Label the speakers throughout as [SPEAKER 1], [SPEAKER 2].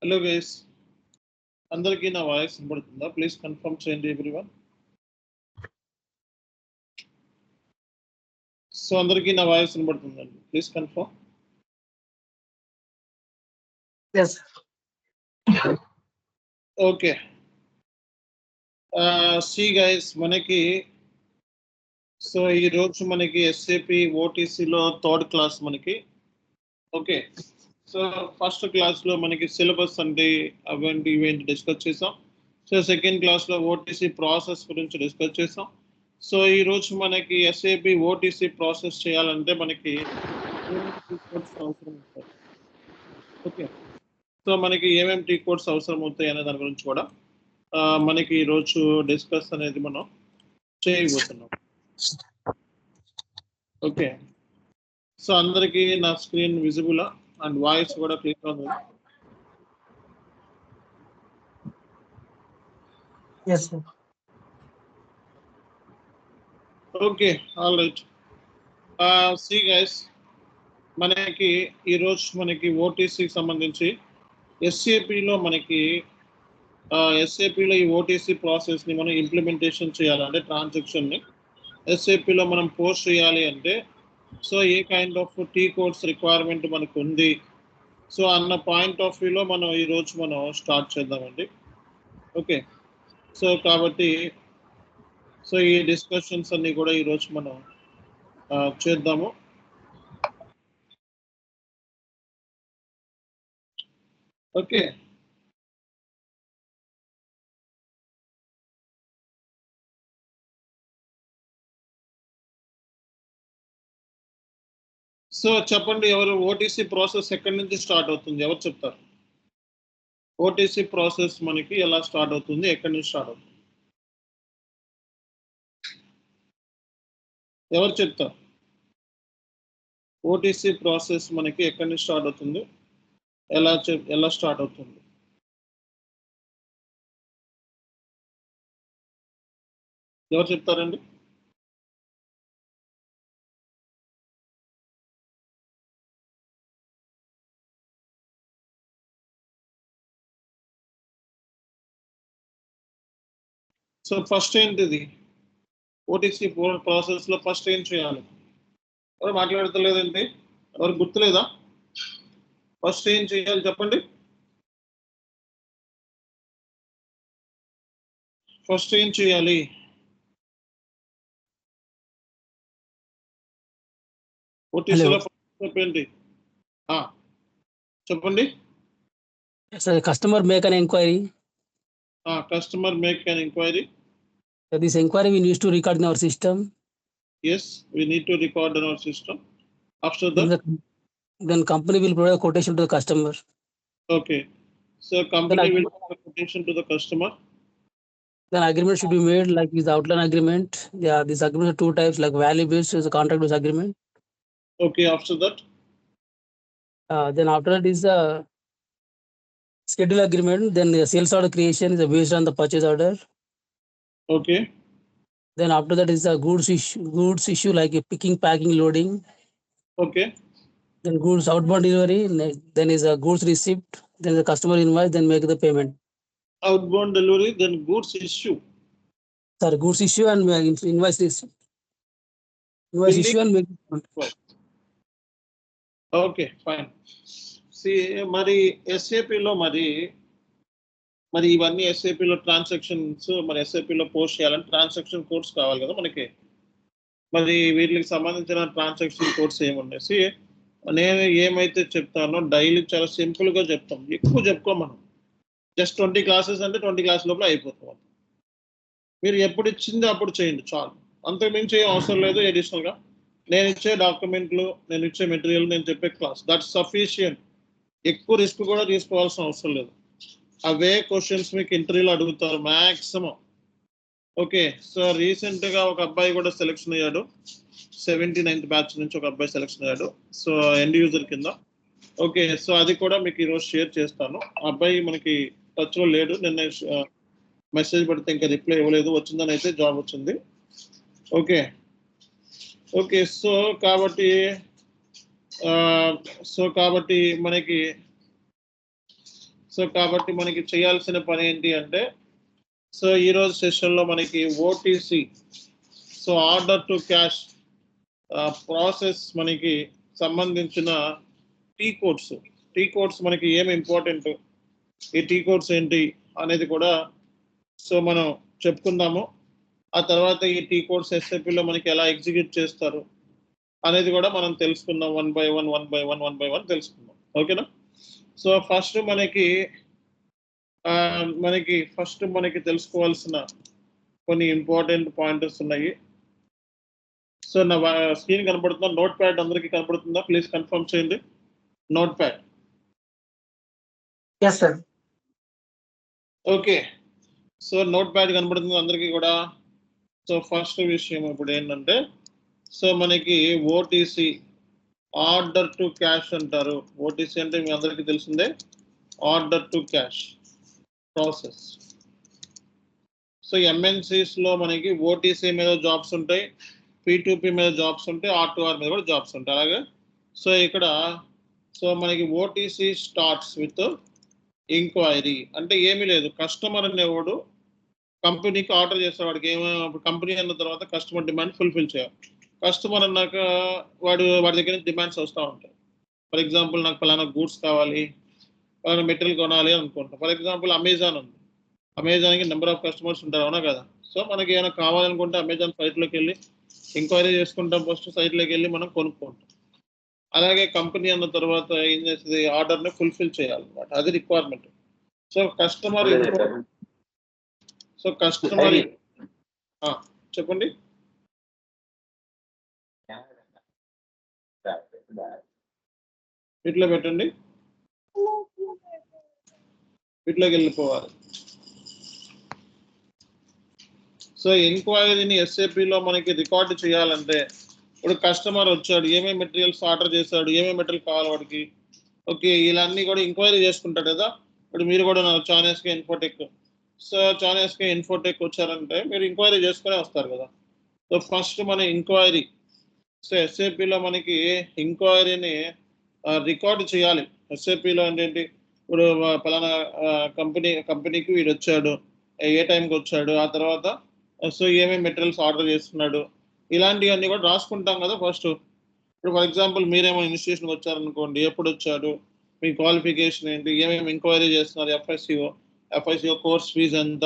[SPEAKER 1] Hello guys. అందరికీ నా voice వినబడుతుందా? ప్లీజ్ కన్ఫర్మ్ చేయండి ఎవ్రీవన్. సో అందరికీ నా వాయిస్ వినబడుతుందండి. Please confirm.
[SPEAKER 2] Yes.
[SPEAKER 1] Okay. See guys, మనకి సో ఈ రోజు మనకి ఎస్ఏపి ఓటీసీలో థర్డ్ క్లాస్ మనకి. ఓకే. సో ఫస్ట్ క్లాస్లో మనకి సిలబస్ అంటే అవేంటి ఇవేంటి డిస్కస్ చేసాం. సో సెకండ్ క్లాస్లో ఓటీసీ ప్రాసెస్ గురించి డిస్కస్ చేసాం. సో ఈరోజు మనకి ఎస్ఏపి ఓటీసీ ప్రాసెస్ చేయాలంటే మనకి అవసరం ఉంటుంది. ఓకే. సో మనకి ఏమేమి టీ కోడ్స్ అవసరం అవుతాయి అనే దాని గురించి కూడా మనకి ఈరోజు డిస్కస్ అనేది మనం చేయబోతున్నాం. ఓకే. సో అందరికీ నా స్క్రీన్ విజిబుల్ అండ్ వాయిస్ కూడా క్లియర్ ఉంది.
[SPEAKER 2] Yes, sir.
[SPEAKER 1] Okay, all right. C guys, మనకి ఈరోజు మనకి ఓటీసీకి సంబంధించి ఎస్ఏపిలో మనకి ఎస్ఏపిలో ఈ ఓటీసీ ప్రాసెస్ని మనం ఇంప్లిమెంటేషన్ చేయాలంటే ట్రాన్సాక్షన్ని ఎస్ఏపిలో మనం పోస్ట్ చేయాలి అంటే so A kind of T codes requirement మనకు ఉంది సో అన్న పాయింట్ ఆఫ్ వ్యూలో మనం ఈరోజు మనం స్టార్ట్ చేద్దామండి. ఓకే. సో కాబట్టి సో ఈ డిస్కషన్స్ అన్ని కూడా ఈరోజు మనం చేద్దాము. ఓకే. సో చెప్పండి, ఎవరు ఓటీసీ ప్రాసెస్ ఎక్కడి నుంచి స్టార్ట్ అవుతుంది? ఎవరు చెప్తారు? ఓటీసీ ప్రాసెస్ మనకి ఎలా స్టార్ట్ అవుతుంది, ఎక్కడి నుంచి స్టార్ట్ అవుతుంది? ఎవరు చెప్తారు? ఓటీసీ ప్రాసెస్ మనకి ఎక్కడి నుంచి స్టార్ట్ అవుతుంది, ఎలా స్టార్ట్ అవుతుంది? ఎవరు చెప్తారండి? సో ఫస్ట్ ఏంటిది ఓటీసీ ప్రాసెస్లో ఫస్ట్ ఏం చేయాలి? ఎవరు మాట్లాడతలేదండి? ఎవరు గుర్తులేదా? ఫస్ట్ ఏం చేయాలి చెప్పండి. ఫస్ట్ ఏం చేయాలి? ఓటీసీలో చెప్పండి. చెప్పండి.
[SPEAKER 2] Sir, customer make an inquiry.
[SPEAKER 1] Customer make an inquiry.
[SPEAKER 2] So this inquiry we need to record in our system.
[SPEAKER 1] Yes, we need to record in our system. After that,
[SPEAKER 2] Then company will provide a quotation to the customer.
[SPEAKER 1] okay. So company will provide a quotation to the customer.
[SPEAKER 2] Then agreement should be made like this outline agreement. Yeah, this agreement are two types, like value based is a contract based agreement.
[SPEAKER 1] Okay, after that.
[SPEAKER 2] Then after that is a schedule agreement. Then the sales order creation is based on the purchase order.
[SPEAKER 1] Okay.
[SPEAKER 2] Then after that is a goods issue like a picking, packing, loading.
[SPEAKER 1] Okay.
[SPEAKER 2] Then goods outbound delivery. Then is a goods receipt. Then the customer invoice. Then make the payment.
[SPEAKER 1] Outbound delivery, then goods issue.
[SPEAKER 2] Sorry, goods issue and invoice receipt. Invoice issue and make payment.
[SPEAKER 1] Okay, fine. See, మరి ఎస్ఏపిలో మరి ఇవన్నీ ఎస్ఏపిలో transactions మరి ఎస్ఏపిలో post చేయాలంటే transaction codes కావాలి కదా మనకి. మరి వీటికి సంబంధించిన ట్రాన్సాక్షన్ కోడ్స్ ఏమున్నాయి? నేను ఏమైతే చెప్తానో డైలీ చాలా సింపుల్గా చెప్తాం, ఎక్కువ చెప్పుకోం మనం. జస్ట్ 20 క్లాసెస్ అంటే 20 క్లాస్ లోపల అయిపోతాం. మీరు ఎప్పుడు ఇచ్చింది అప్పుడు చేయండి చాలు, అంతకుమించి ఏం అవసరం లేదు. అడిషనల్గా నేను ఇచ్చే డాక్యుమెంట్లు, నేను ఇచ్చే మెటీరియల్, నేను చెప్పే క్లాస్ దట్స్ సఫిషియంట్. ఎక్కువ రిస్క్ కూడా తీసుకోవాల్సిన అవసరం లేదు. అవే క్వశ్చన్స్ మీకు ఇంటర్వ్యూలో అడుగుతారు మ్యాక్సిమం. ఓకే. సో రీసెంట్గా ఒక అబ్బాయి కూడా సెలెక్షన్ అయ్యాడు, 79th బ్యాచ్ నుంచి ఒక అబ్బాయి సెలెక్షన్ అయ్యాడు. సో ఎండ్ యూజర్ కింద. ఓకే. సో అది కూడా మీకు ఈరోజు షేర్ చేస్తాను. ఆ అబ్బాయి మనకి టచ్లో లేడు, నిన్న మెసేజ్ పెడితే ఇంకా రిప్లై ఇవ్వలేదు. వచ్చిందని అయితే జాబ్ వచ్చింది. ఓకే. ఓకే. సో కాబట్టి మనకి సో కాబట్టి మనకి చేయాల్సిన పని ఏంటి అంటే, సో ఈరోజు సెషన్లో మనకి OTC, so order to cash process మనకి సంబంధించిన టీ కోడ్స్ మనకి ఏమి ఇంపార్టెంట్, ఈ టీ కోడ్స్ ఏంటి అనేది కూడా సో మనం చెప్పుకుందాము. ఆ తర్వాత ఈ టీ కోడ్స్ ఎస్ఏపిలో మనకి ఎలా ఎగ్జిక్యూట్ చేస్తారు అనేది కూడా మనం తెలుసుకుందాం. వన్ బై వన్ తెలుసుకుందాం. ఓకేనా? సో ఫస్ట్ మనకి తెలుసుకోవాల్సిన కొన్ని ఇంపార్టెంట్ పాయింటర్స్ ఉన్నాయి. సో నా స్క్రీన్ కనబడుతుందా? నోట్ ప్యాడ్ అందరికీ కనబడుతుందా? ప్లీజ్ కన్ఫర్మ్ చేయండి. Note pad.
[SPEAKER 2] Yes, sir.
[SPEAKER 1] Okay. So note pad కనబడుతుంది అందరికీ కూడా. సో ఫస్ట్ విషయం ఇప్పుడు ఏంటంటే, సో మనకి ఓటీసీ ఆర్డర్ టు క్యాష్ అంటారు. ఓటీసీ అంటే మీ అందరికీ తెలిసిందే, order to cash process. So ఎంఎన్సీస్లో మనకి ఓటీసీ మీద జాబ్స్ ఉంటాయి, P2P మీద జాబ్స్ ఉంటాయి, R2R మీద కూడా జాబ్స్ ఉంటాయి. అలాగే సో ఇక్కడ సో మనకి ఓటీసీ స్టార్ట్స్ విత్ ఎంక్వైరీ. అంటే ఏమీ లేదు, కస్టమర్ అనేవాడు కంపెనీకి ఆర్డర్ చేస్తాడు. వాడికి కంపెనీ అన్న తర్వాత కస్టమర్ డిమాండ్ ఫుల్ఫిల్ చేయాలి. కస్టమర్ అన్నాక వాడి దగ్గర నుంచి డిమాండ్స్ వస్తూ ఉంటాయి. ఫర్ ఎగ్జాంపుల్ నాకు పలానా గూడ్స్ కావాలి, పలానా మెటీరియల్ కొనాలి అనుకుంటాం. ఫర్ ఎగ్జాంపుల్ అమెజాన్ ఉంది, అమెజాన్కి నెంబర్ ఆఫ్ కస్టమర్స్ ఉంటారు, అవునా కదా? సో మనకి ఏమైనా కావాలనుకుంటే అమెజాన్ సైట్లోకి వెళ్ళి ఎంక్వైరీ చేసుకుంటాం, ఫస్ట్ సైట్లోకి వెళ్ళి మనం కొనుక్కుంటాం. అలాగే కంపెనీ అన్న తర్వాత ఏం చేస్తుంది, ఆర్డర్ని ఫుల్ఫిల్ చేయాలన్నమాట, అది రిక్వైర్మెంట్. సో కస్టమర్ చెప్పండి. ఇట్లా పెట్టండి, ఇట్లోకి వెళ్ళిపోవాలి. సో ఎంక్వైరీని ఎస్ఏపిలో మనకి రికార్డు చేయాలంటే, ఇప్పుడు కస్టమర్ వచ్చాడు, ఏమేమి మెటీరియల్స్ ఆర్డర్ చేశాడు, ఏమేమి మెటీరియల్ కావాలి వాడికి, ఓకే ఇలా అన్నీ కూడా ఎంక్వైరీ చేసుకుంటాడు కదా. ఇప్పుడు మీరు కూడా చానెస్కే ఇన్ఫోటెక్, సో చానెస్కే ఇన్ఫోటెక్ వచ్చారంటే మీరు ఎంక్వైరీ చేసుకునే వస్తారు కదా. సో ఫస్ట్ మన ఎంక్వైరీ, సో ఎస్ఏపిలో మనకి ఎంక్వైరీని రికార్డు చేయాలి. ఎస్ఏపిలో ఏంటంటే, ఇప్పుడు పలానా కంపెనీకి వీడు వచ్చాడు, ఏ టైంకి వచ్చాడు, ఆ తర్వాత సో ఏమేమి మెటీరియల్స్ ఆర్డర్ చేస్తున్నాడు, ఇలాంటివన్నీ కూడా రాసుకుంటాం కదా ఫస్ట్. ఇప్పుడు ఫర్ ఎగ్జాంపుల్ మీరేమో ఇన్స్టిట్యూషన్కి వచ్చారనుకోండి, ఎప్పుడు వచ్చాడు, మీ క్వాలిఫికేషన్ ఏంటి, ఏమేమి ఎంక్వైరీ చేస్తున్నారు, ఎఫ్ఐసిఓ కోర్స్ ఫీజు ఎంత,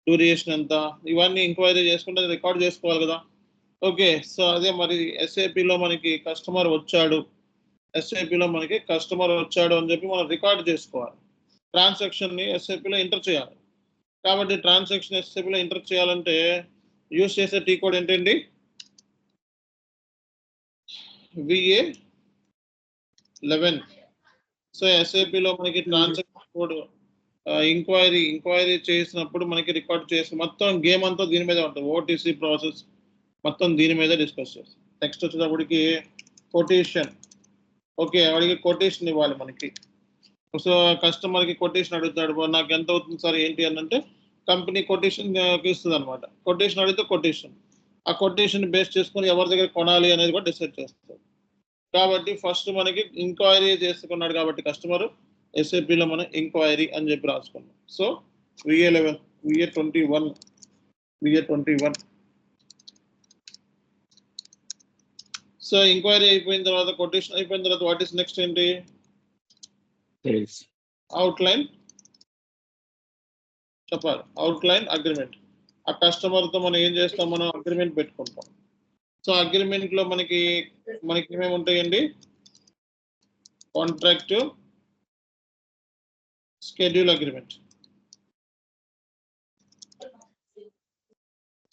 [SPEAKER 1] డ్యూరేషన్ ఎంత, ఇవన్నీ ఎంక్వైరీ చేసుకుంటే రికార్డ్ చేసుకోవాలి కదా. ఓకే, సో అదే మరి ఎస్ఏపిలో మనకి కస్టమర్ వచ్చాడు అని చెప్పి మనం రికార్డ్ చేసుకోవాలి. ట్రాన్సాక్షన్ని ఎస్ఏపిలో ఎంటర్ చేయాలి. కాబట్టి ట్రాన్సాక్షన్ ఎస్ఏపిలో ఎంటర్ చేయాలంటే యూజ్ చేసే టీ కోడ్ ఏంటండి, VA11. సో ఎస్ఏపిలో మనకి ట్రాన్సాక్షన్ కోడ్ ఎంక్వైరీ చేసినప్పుడు మనకి రికార్డ్ చేసి మొత్తం గేమ్ అంతా దీని మీద ఉంటుంది. ఓటీసీ ప్రాసెస్ మొత్తం దీని మీద డిస్కస్ చేస్తాం. నెక్స్ట్ వచ్చేటప్పటికి కొటేషన్. ఓకే, వాడికి కొటేషన్ ఇవ్వాలి మనకి. సో కస్టమర్కి కొటేషన్ అడుగుతాడు, నాకు ఎంత అవుతుంది సార్ ఏంటి అని అంటే కంపెనీ కొటేషన్ ఇస్తుంది అనమాట. కొటేషన్ అడిగితే కొటేషన్, ఆ కొటేషన్ బేస్ చేసుకొని ఎవరి దగ్గర కొనాలి అనేది కూడా డిసైడ్ చేస్తారు. కాబట్టి ఫస్ట్ మనకి ఎంక్వైరీ చేసుకున్నాడు కాబట్టి కస్టమర్, ఎస్ఏపిలో మనం ఎంక్వైరీ అని చెప్పి రాసుకున్నాం. So VA21. సో ఎంక్వైరీ అయిపోయిన తర్వాత, కొటేషన్ అయిపోయిన తర్వాత వాట్ ఈస్ నెక్స్ట్ ఏంటి, అవుట్లైన్ చెప్పాలి. Outline agreement. ఆ కస్టమర్తో మనం ఏం చేస్తాం, మనం అగ్రిమెంట్ పెట్టుకుంటాం. సో అగ్రిమెంట్లో మనకి ఏమేమి ఉంటాయండి, contract, schedule agreement.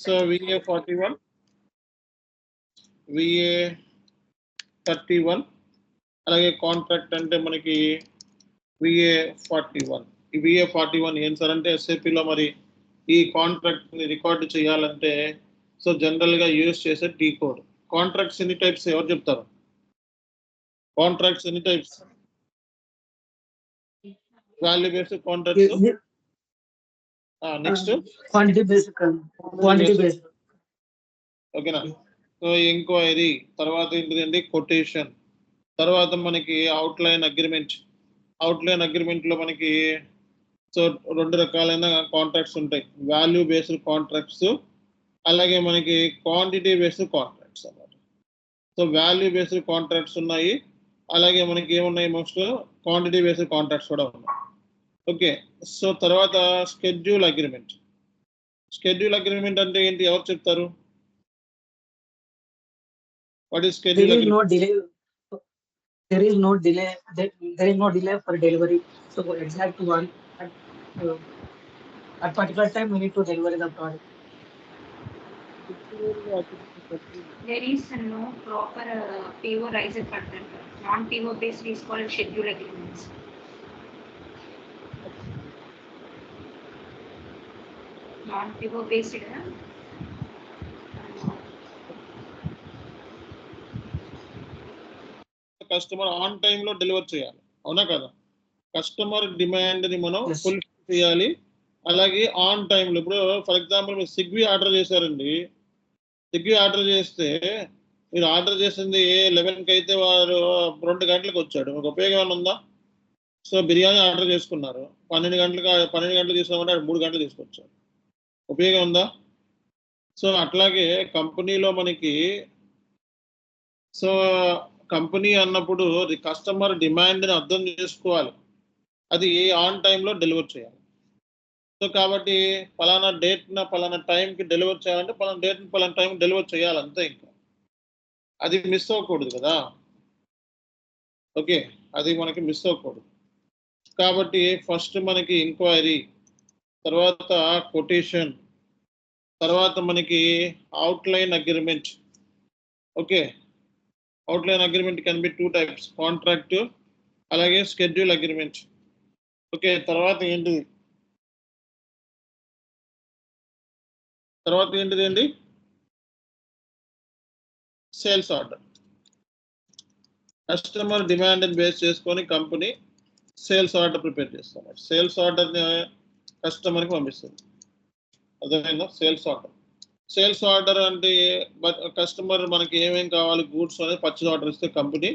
[SPEAKER 1] So VA41, VA31, అలాగే కాంట్రాక్ట్ అంటే మనకి VA41. ఈ VA41 ఏం సార్ అంటే ఎస్ఏపిలో మరి ఈ కాంట్రాక్ట్ని రికార్డు చేయాలంటే సో జనరల్గా యూజ్ చేసే టీ కోడ్. కాంట్రాక్ట్స్ ఎన్ని టైప్స్ ఎవరు చెప్తారు? కాంట్రాక్ట్స్ ఎన్ని types? Value based contracts, next
[SPEAKER 2] quantity based.
[SPEAKER 1] ఓకేనా? సో ఎంక్వైరీ తర్వాత ఏంటిదండి, కొటేషన్, తర్వాత మనకి అవుట్లైన్ అగ్రిమెంట్, అవుట్లైన్ అగ్రిమెంట్లో మనకి సో 2 రకాలైన కాంట్రాక్ట్స్ ఉంటాయి. వాల్యూ బేస్డ్ కాంట్రాక్ట్స్ అలాగే మనకి క్వాంటిటీ బేస్డ్ కాంట్రాక్ట్స్ అన్నమాట. సో వాల్యూ బేస్డ్ కాంట్రాక్ట్స్ ఉన్నాయి. అలాగే మనకి ఏమున్నాయి మోస్ట్ క్వాంటిటీ బేస్డ్ కాంట్రాక్ట్స్ కూడా ఉన్నాయి. ఓకే. సో తర్వాత షెడ్యూల్ అగ్రిమెంట్. షెడ్యూల్ అగ్రిమెంట్ అంటే ఏంటి? ఎవరు చెప్తారు? What is
[SPEAKER 3] There
[SPEAKER 1] schedule
[SPEAKER 3] is
[SPEAKER 1] agreement?
[SPEAKER 3] no delay. There is no delay. There is no delay for delivery. So exact one at particular time we need to deliver the product.
[SPEAKER 4] There is no proper PO riser pattern. Non-PO based is called schedule agreements. Non-PO based
[SPEAKER 1] customer on టైంలో deliver చేయాలి, అవునా కదా? Customer డిమాండ్ని మనం
[SPEAKER 3] Yes.
[SPEAKER 1] Fulfil చేయాలి. అలాగే on టైంలో ఇప్పుడు for example మీరు స్విగ్గీ ఆర్డర్ చేశారండి. స్విగ్గీ ఆర్డర్ చేస్తే మీరు ఆర్డర్ చేసింది 11కి అయితే వారు 2 గంటలకు వచ్చాడు. మీకు ఉపయోగం ఏమైనా ఉందా? సో బిర్యానీ ఆర్డర్ చేసుకున్నారు, 12 గంటలకు తీసుకోమంటే 3 గంటలు తీసుకొచ్చారు. ఉపయోగం ఉందా? సో అట్లాగే కంపెనీలో మనకి సో కంపెనీ అన్నప్పుడు కస్టమర్ డిమాండ్ని అర్థం చేసుకోవాలి, అది ఆన్ టైంలో డెలివర్ చేయాలి. సో కాబట్టి పలానా డేట్న పలానా టైంకి డెలివర్ చేయాలంటే పలానా డేట్ని పలానా టైంకి డెలివర్ చేయాలి అంతే. ఇంకా అది మిస్ అవ్వకూడదు కదా. ఓకే, అది మనకి మిస్ అవ్వకూడదు. కాబట్టి ఫస్ట్ మనకి ఎంక్వైరీ, తర్వాత కొటేషన్, తర్వాత మనకి outline agreement. Okay, outline agreement can be 2 types, contract అలాగే షెడ్యూల్ అగ్రిమెంట్. ఓకే, తర్వాత ఏంటిది అండి? Sales order. కస్టమర్ డిమాండ్ని బేస్ చేసుకొని కంపెనీ సేల్స్ ఆర్డర్ ప్రిపేర్ చేస్తాం. సేల్స్ ఆర్డర్ని కస్టమర్కి పంపిస్తుంది, అర్థమైందా? సేల్స్ ఆర్డర్ అంటే కస్టమర్ మనకి ఏమేమి కావాలి గూడ్స్ అనేది పర్చేజ్ ఆర్డర్ ఇస్తే కంపెనీ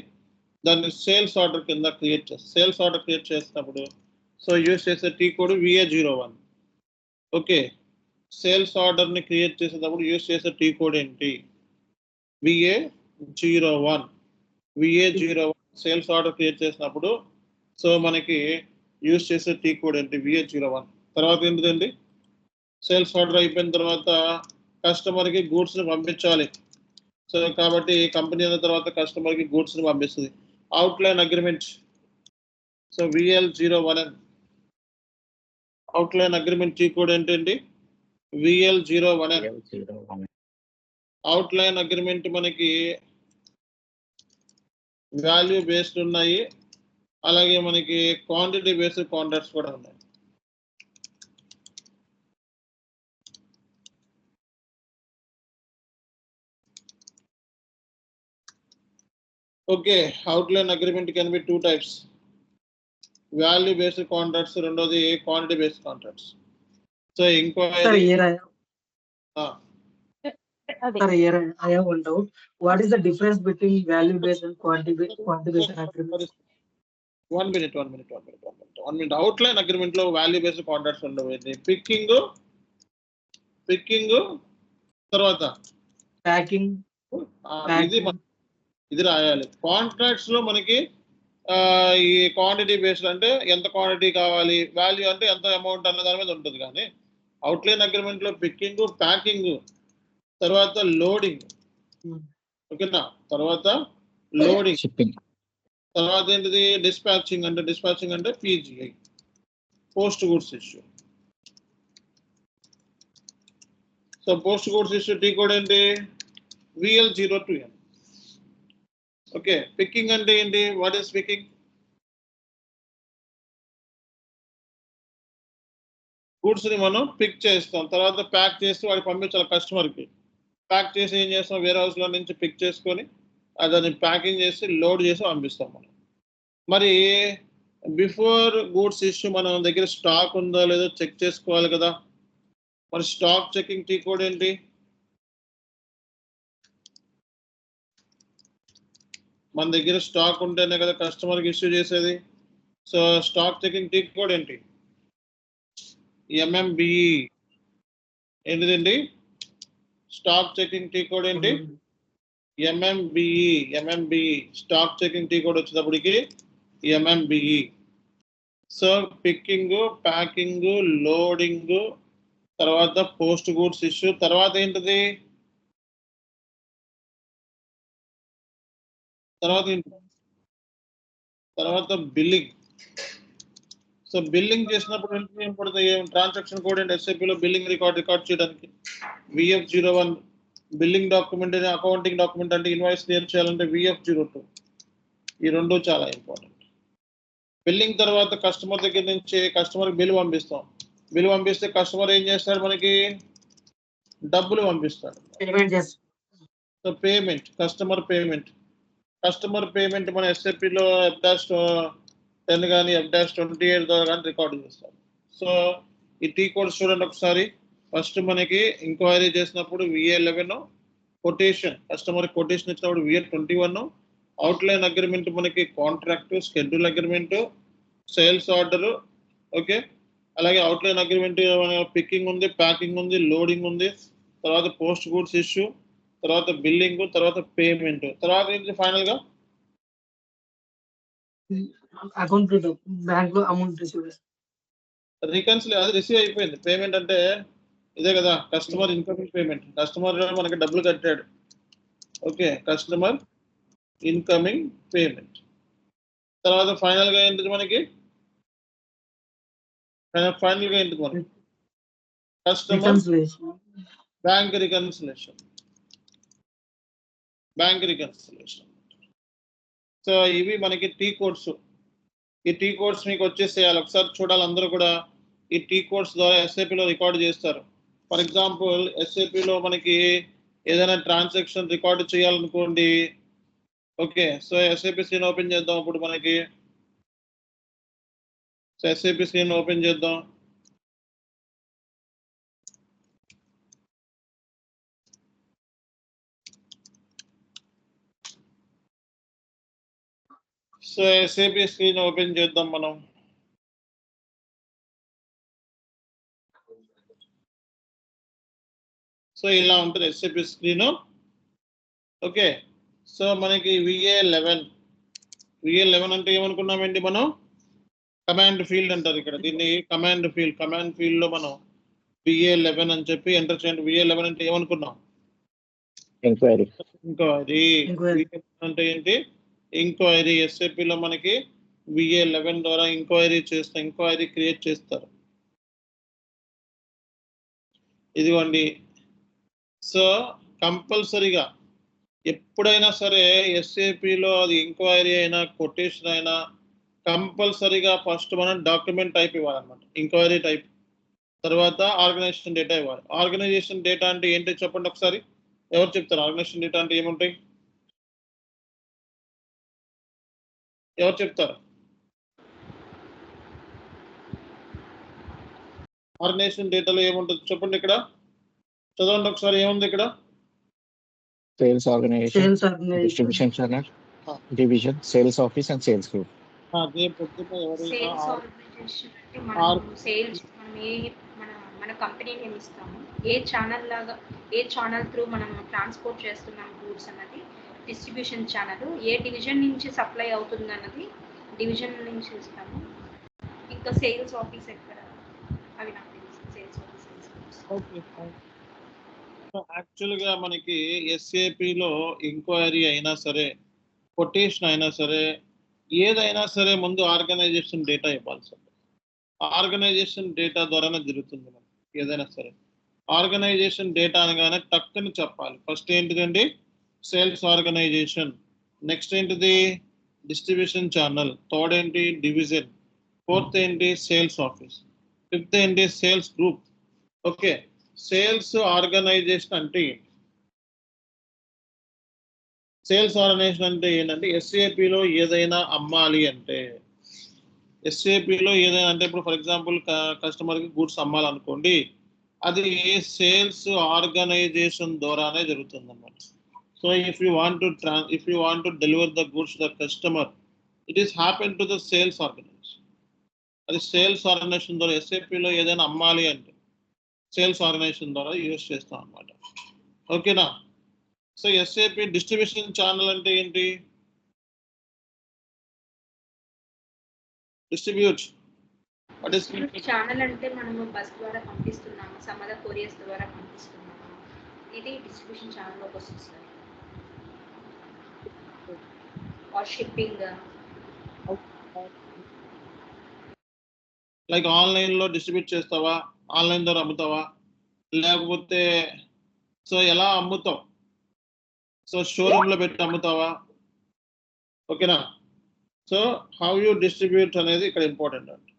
[SPEAKER 1] దాన్ని సేల్స్ ఆర్డర్ కింద క్రియేట్ చేస్తుంది. సేల్స్ ఆర్డర్ క్రియేట్ చేసినప్పుడు సో యూజ్ చేసే T code VA01. Okay, sales ఆర్డర్ని క్రియేట్ చేసేటప్పుడు యూజ్ చేసే టీ కోడ్ ఏంటి? VA01. సేల్స్ ఆర్డర్ క్రియేట్ చేసినప్పుడు సో మనకి యూజ్ చేసే టీ కోడ్ ఏంటి? VA01. తర్వాత ఏంటిదండి? సేల్స్ ఆర్డర్ అయిపోయిన తర్వాత కస్టమర్కి గూడ్స్ని పంపించాలి. సో కాబట్టి కంపెనీ అయిన తర్వాత కస్టమర్కి గూడ్స్ని పంపిస్తుంది. Outline agreement. So VL01. Outline agreement T code ఏంటండి? VL01. అవుట్లైన్ అగ్రిమెంట్ మనకి వాల్యూ బేస్డ్ ఉన్నాయి, అలాగే మనకి క్వాంటిటీ బేస్డ్ కాంట్రాక్ట్స్ కూడా ఉన్నాయి. Okay, outline agreement can be 2 types, value based contracts, రెండోది quantity based contracts. So
[SPEAKER 3] Sir,
[SPEAKER 1] enquiry
[SPEAKER 3] here I have one doubt. What is the difference between value based and quantity based agreement?
[SPEAKER 1] 1 minute. Outline agreement లో value based contracts ఉండవు. Picking తర్వాత
[SPEAKER 3] Packing.
[SPEAKER 1] ఇది రాయాలి. Contracts లో మనకి ఈ quantity based అంటే ఎంత క్వాంటిటీ కావాలి, వాల్యూ అంటే ఎంత అమౌంట్ అన్న దాని మీద ఉంటుంది. కానీ అవుట్లైన్ అగ్రిమెంట్ లో పిక్కింగ్, ప్యాకింగ్, తర్వాత లోడింగ్. ఓకేనా? తర్వాత లోడింగ్,
[SPEAKER 5] షిప్పింగ్,
[SPEAKER 1] తర్వాత ఏంటిది డిస్పాచింగ్ అంటే PGI, post goods issue. So post goods issue T code ఏంటి? VL02N. ఓకే, పిక్కింగ్ అంటే ఏంటి? What is picking? గూడ్స్ ని మనం పిక్ చేస్తాం, తర్వాత ప్యాక్ చేసి వాడికి పంపించాలి కస్టమర్కి. ప్యాక్ చేసి ఏం చేస్తాం? వేర్ హౌస్ లో నుంచి పిక్ చేసుకొని దాన్ని ప్యాకింగ్ చేసి లోడ్ చేసి పంపిస్తాం మనం. మరి బిఫోర్ గూడ్స్ ఇష్యూ మన దగ్గర స్టాక్ ఉందో లేదో చెక్ చేసుకోవాలి కదా. మరి స్టాక్ చెకింగ్ టీ కోడ్ ఏంటి? మన దగ్గర స్టాక్ ఉంటేనే కదా కస్టమర్కి ఇష్యూ చేసేది. So stock checking T code ఏంటి? MMBE. ఏంటిదండి? స్టాక్ చెకింగ్ టీ కోడ్ ఏంటి? MMBE. Stock checking T code వచ్చేటప్పటికి MMBE. So picking, packing, loading, తర్వాత పోస్ట్ గూడ్స్ ఇష్యూ, తర్వాత ఏంటిది? తర్వాత బిల్లింగ్. సో బిల్లింగ్ చేసినప్పుడు ఏం పడుతుంది? ట్రాన్సాక్షన్ కోడ్ ఏంటి? SAPలో బిల్లింగ్ రికార్డ్ చేయడానికి VF01. Billing document accounting document అంటే ఇన్వాయిస్ క్లియర్ చేయాలంటే VF02. ఈ రెండు చాలా ఇంపార్టెంట్. బిల్లింగ్ తర్వాత కస్టమర్ దగ్గర నుంచి కస్టమర్కి బిల్ పంపిస్తాం. బిల్ పంపిస్తే కస్టమర్ ఏం చేస్తాడు? మనకి డబ్బులు పంపిస్తాడు. సో పేమెంట్, కస్టమర్ పేమెంట్ మన SAPలో F-10 కానీ F-28 ద్వారా కానీ రికార్డు చేస్తాం. సో ఈ టీ కోడ్స్ చూడండి ఒకసారి. ఫస్ట్ మనకి ఎంక్వైరీ చేసినప్పుడు VA11, కొటేషన్, కస్టమర్ కొటేషన్ ఇచ్చినప్పుడు VA21, అవుట్లైన్ అగ్రిమెంట్ మనకి contract, schedule agreement, sales order. Okay, అలాగే అవుట్లైన్ అగ్రిమెంట్ పికింగ్ ఉంది, ప్యాకింగ్ ఉంది, లోడింగ్ ఉంది, తర్వాత పోస్ట్ గూడ్స్ ఇష్యూ, తర్వాత బిల్లింగ్, తర్వాత పేమెంట్, తర్వాత ఏంటి ఫైనల్ గా
[SPEAKER 3] అకౌంట్ బ్యాంక్ లో అమౌంట్ రిసీవ్.
[SPEAKER 1] అది రిసీవ్ అయిపోయింది. పేమెంట్ అంటే ఇదే కదా, కస్టమర్ ఇన్కమింగ్ పేమెంట్. కస్టమర్ మనకి డబ్బులు కట్టాడు. Okay, customer incoming payment. తర్వాత ఫైనల్ గా ఏంటిది మనకి? Customer bank reconciliation. సో ఇవి మనకి టీ కోడ్స్. ఈ టీ కోడ్స్ మీకు వచ్చేసేయాలి. ఒకసారి చూడాలి అందరూ కూడా. ఈ టీ కోడ్స్ ద్వారా SAPలో రికార్డ్ చేస్తారు. ఫర్ ఎగ్జాంపుల్ SAPలో మనకి ఏదైనా ట్రాన్సాక్షన్ రికార్డు చేయాలనుకోండి. Okay, so SAP screen open చేద్దాం. ఇప్పుడు మనకి SAP స్క్రీన్ ఓపెన్ చేద్దాం. సో SAP స్క్రీన్ ఓపెన్ చేద్దాం మనం. సో ఇలా ఉంటుంది SAP స్క్రీన్. ఓకే, సో మనకి VA11 అంటే ఏమనుకున్నామండి మనం? కమాండ్ ఫీల్డ్ అంటారు ఇక్కడ. దీన్ని కమాండ్ ఫీల్డ్ లో మనం VA11 అని చెప్పి ఎంటర్ చేయండి. VA11 అంటే ఏమనుకున్నాం? ఎంక్వైరీ. అంటే ఏంటి? ఎంక్వైరీ. SAPలో మనకి VA11 ద్వారా ఎంక్వైరీ క్రియేట్ చేస్తారు. ఇదిగోండి. సో కంపల్సరీగా ఎప్పుడైనా సరే SAPలో అది ఎంక్వైరీ అయినా కొటేషన్ అయినా కంపల్సరీగా ఫస్ట్ మనం డాక్యుమెంట్ టైప్ ఇవ్వాలన్నమాట. ఎంక్వైరీ టైప్, తర్వాత ఆర్గనైజేషన్ డేటా ఇవ్వాలి. ఆర్గనైజేషన్ డేటా అంటే ఏంటో చెప్పండి ఒకసారి. ఎవరు చెప్తారు? ఆర్గనైజేషన్ డేటా అంటే ఏముంటాయి? ఎవరు చెప్తారు? ఆర్గనైజేషన్ డేటాలో ఏముంటుంది చెప్పండి. ఇక్కడ చదవండి ఒకసారి. ఏముంది ఇక్కడ?
[SPEAKER 5] Sales organization, distribution channel, division, sales office and sales group.
[SPEAKER 4] Sales organization అంటే మనం సేల్స్ మన కంపెనీ నేమ్ ఇస్తాము. ఏ ఛానల్ త్రూ మనం ట్రాన్స్పోర్ట్ చేస్తున్నాం గూడ్స్ అన్నది డిస్ట్రిబ్యూషన్ ఛానల్. ఏ డివిజన్ నుంచి సప్లై అవుతుంది అన్నది డివిజన్ నుంచి ఇస్తాము. ఇంకా సేల్స్ ఆఫీస్ ఎక్కడ, అవి నాకు తెలుసు. Sales office.
[SPEAKER 1] ఓకే, యాక్చువల్గా మనకి SAPలో ఎంక్వైరీ అయినా సరే, కొటేషన్ అయినా సరే, ఏదైనా సరే ముందు ఆర్గనైజేషన్ డేటా ఇవ్వాలి సార్. ఆర్గనైజేషన్ డేటా ద్వారానే జరుగుతుంది మనకి ఏదైనా సరే. ఆర్గనైజేషన్ డేటా అనగానే టక్కుని చెప్పాలి. ఫస్ట్ ఏంటిదండి? Sales organization. నెక్స్ట్ ఏంటిది? Distribution channel. థర్డ్ ఏంటి? డివిజన్. ఫోర్త్ ఏంటి? Sales office. ఫిఫ్త్ ఏంటి? Sales group. Okay, sales organization అంటే ఏంటి? సేల్స్ ఆర్గనైజేషన్ అంటే ఏంటంటే SAPలో ఏదైనా అమ్మాలి అంటే, ఇప్పుడు ఫర్ ఎగ్జాంపుల్ కస్టమర్కి గూడ్స్ అమ్మాలనుకోండి, అది సేల్స్ ఆర్గనైజేషన్ ద్వారానే జరుగుతుంది అన్నమాట. So if you want to deliver the goods the customer, it is happen to the sales organization. అది సేల్స్ ఆర్గనైజేషన్ ద్వారా ఎస్ఏపిలో ఏదైనా అమ్మాలి అంటే సేల్స్ ఆర్గనైజేషన్ ద్వారా యూజ్ చేస్తాం అన్నమాట. ఓకేనా? సో ఎస్ఏపి డిస్ట్రిబ్యూషన్ ఛానల్ అంటే ఏంటి? డిస్ట్రిబ్యూట్
[SPEAKER 4] ఛానల్ అంటే మనము బస్ ద్వారా పంపిస్తున్నాము, సమ్ అదర్ కొరియర్స్ ద్వారా పంపిస్తున్నాము. ఇది డిస్ట్రిబ్యూషన్ ఛానల్లోకి వస్తుంది సార్. ఆర్ షిప్పింగ్
[SPEAKER 1] లైక్ ఆన్లైన్లో డిస్ట్రిబ్యూట్ చేస్తావా, ఆన్లైన్ ద్వారా అమ్ముతావా, లేకపోతే సో ఎలా అమ్ముతావు? సో షోరూమ్లో పెట్టి అమ్ముతావా? ఓకేనా? సో హౌ యూ డిస్ట్రిబ్యూట్ అనేది ఇక్కడ ఇంపార్టెంట్ అండి.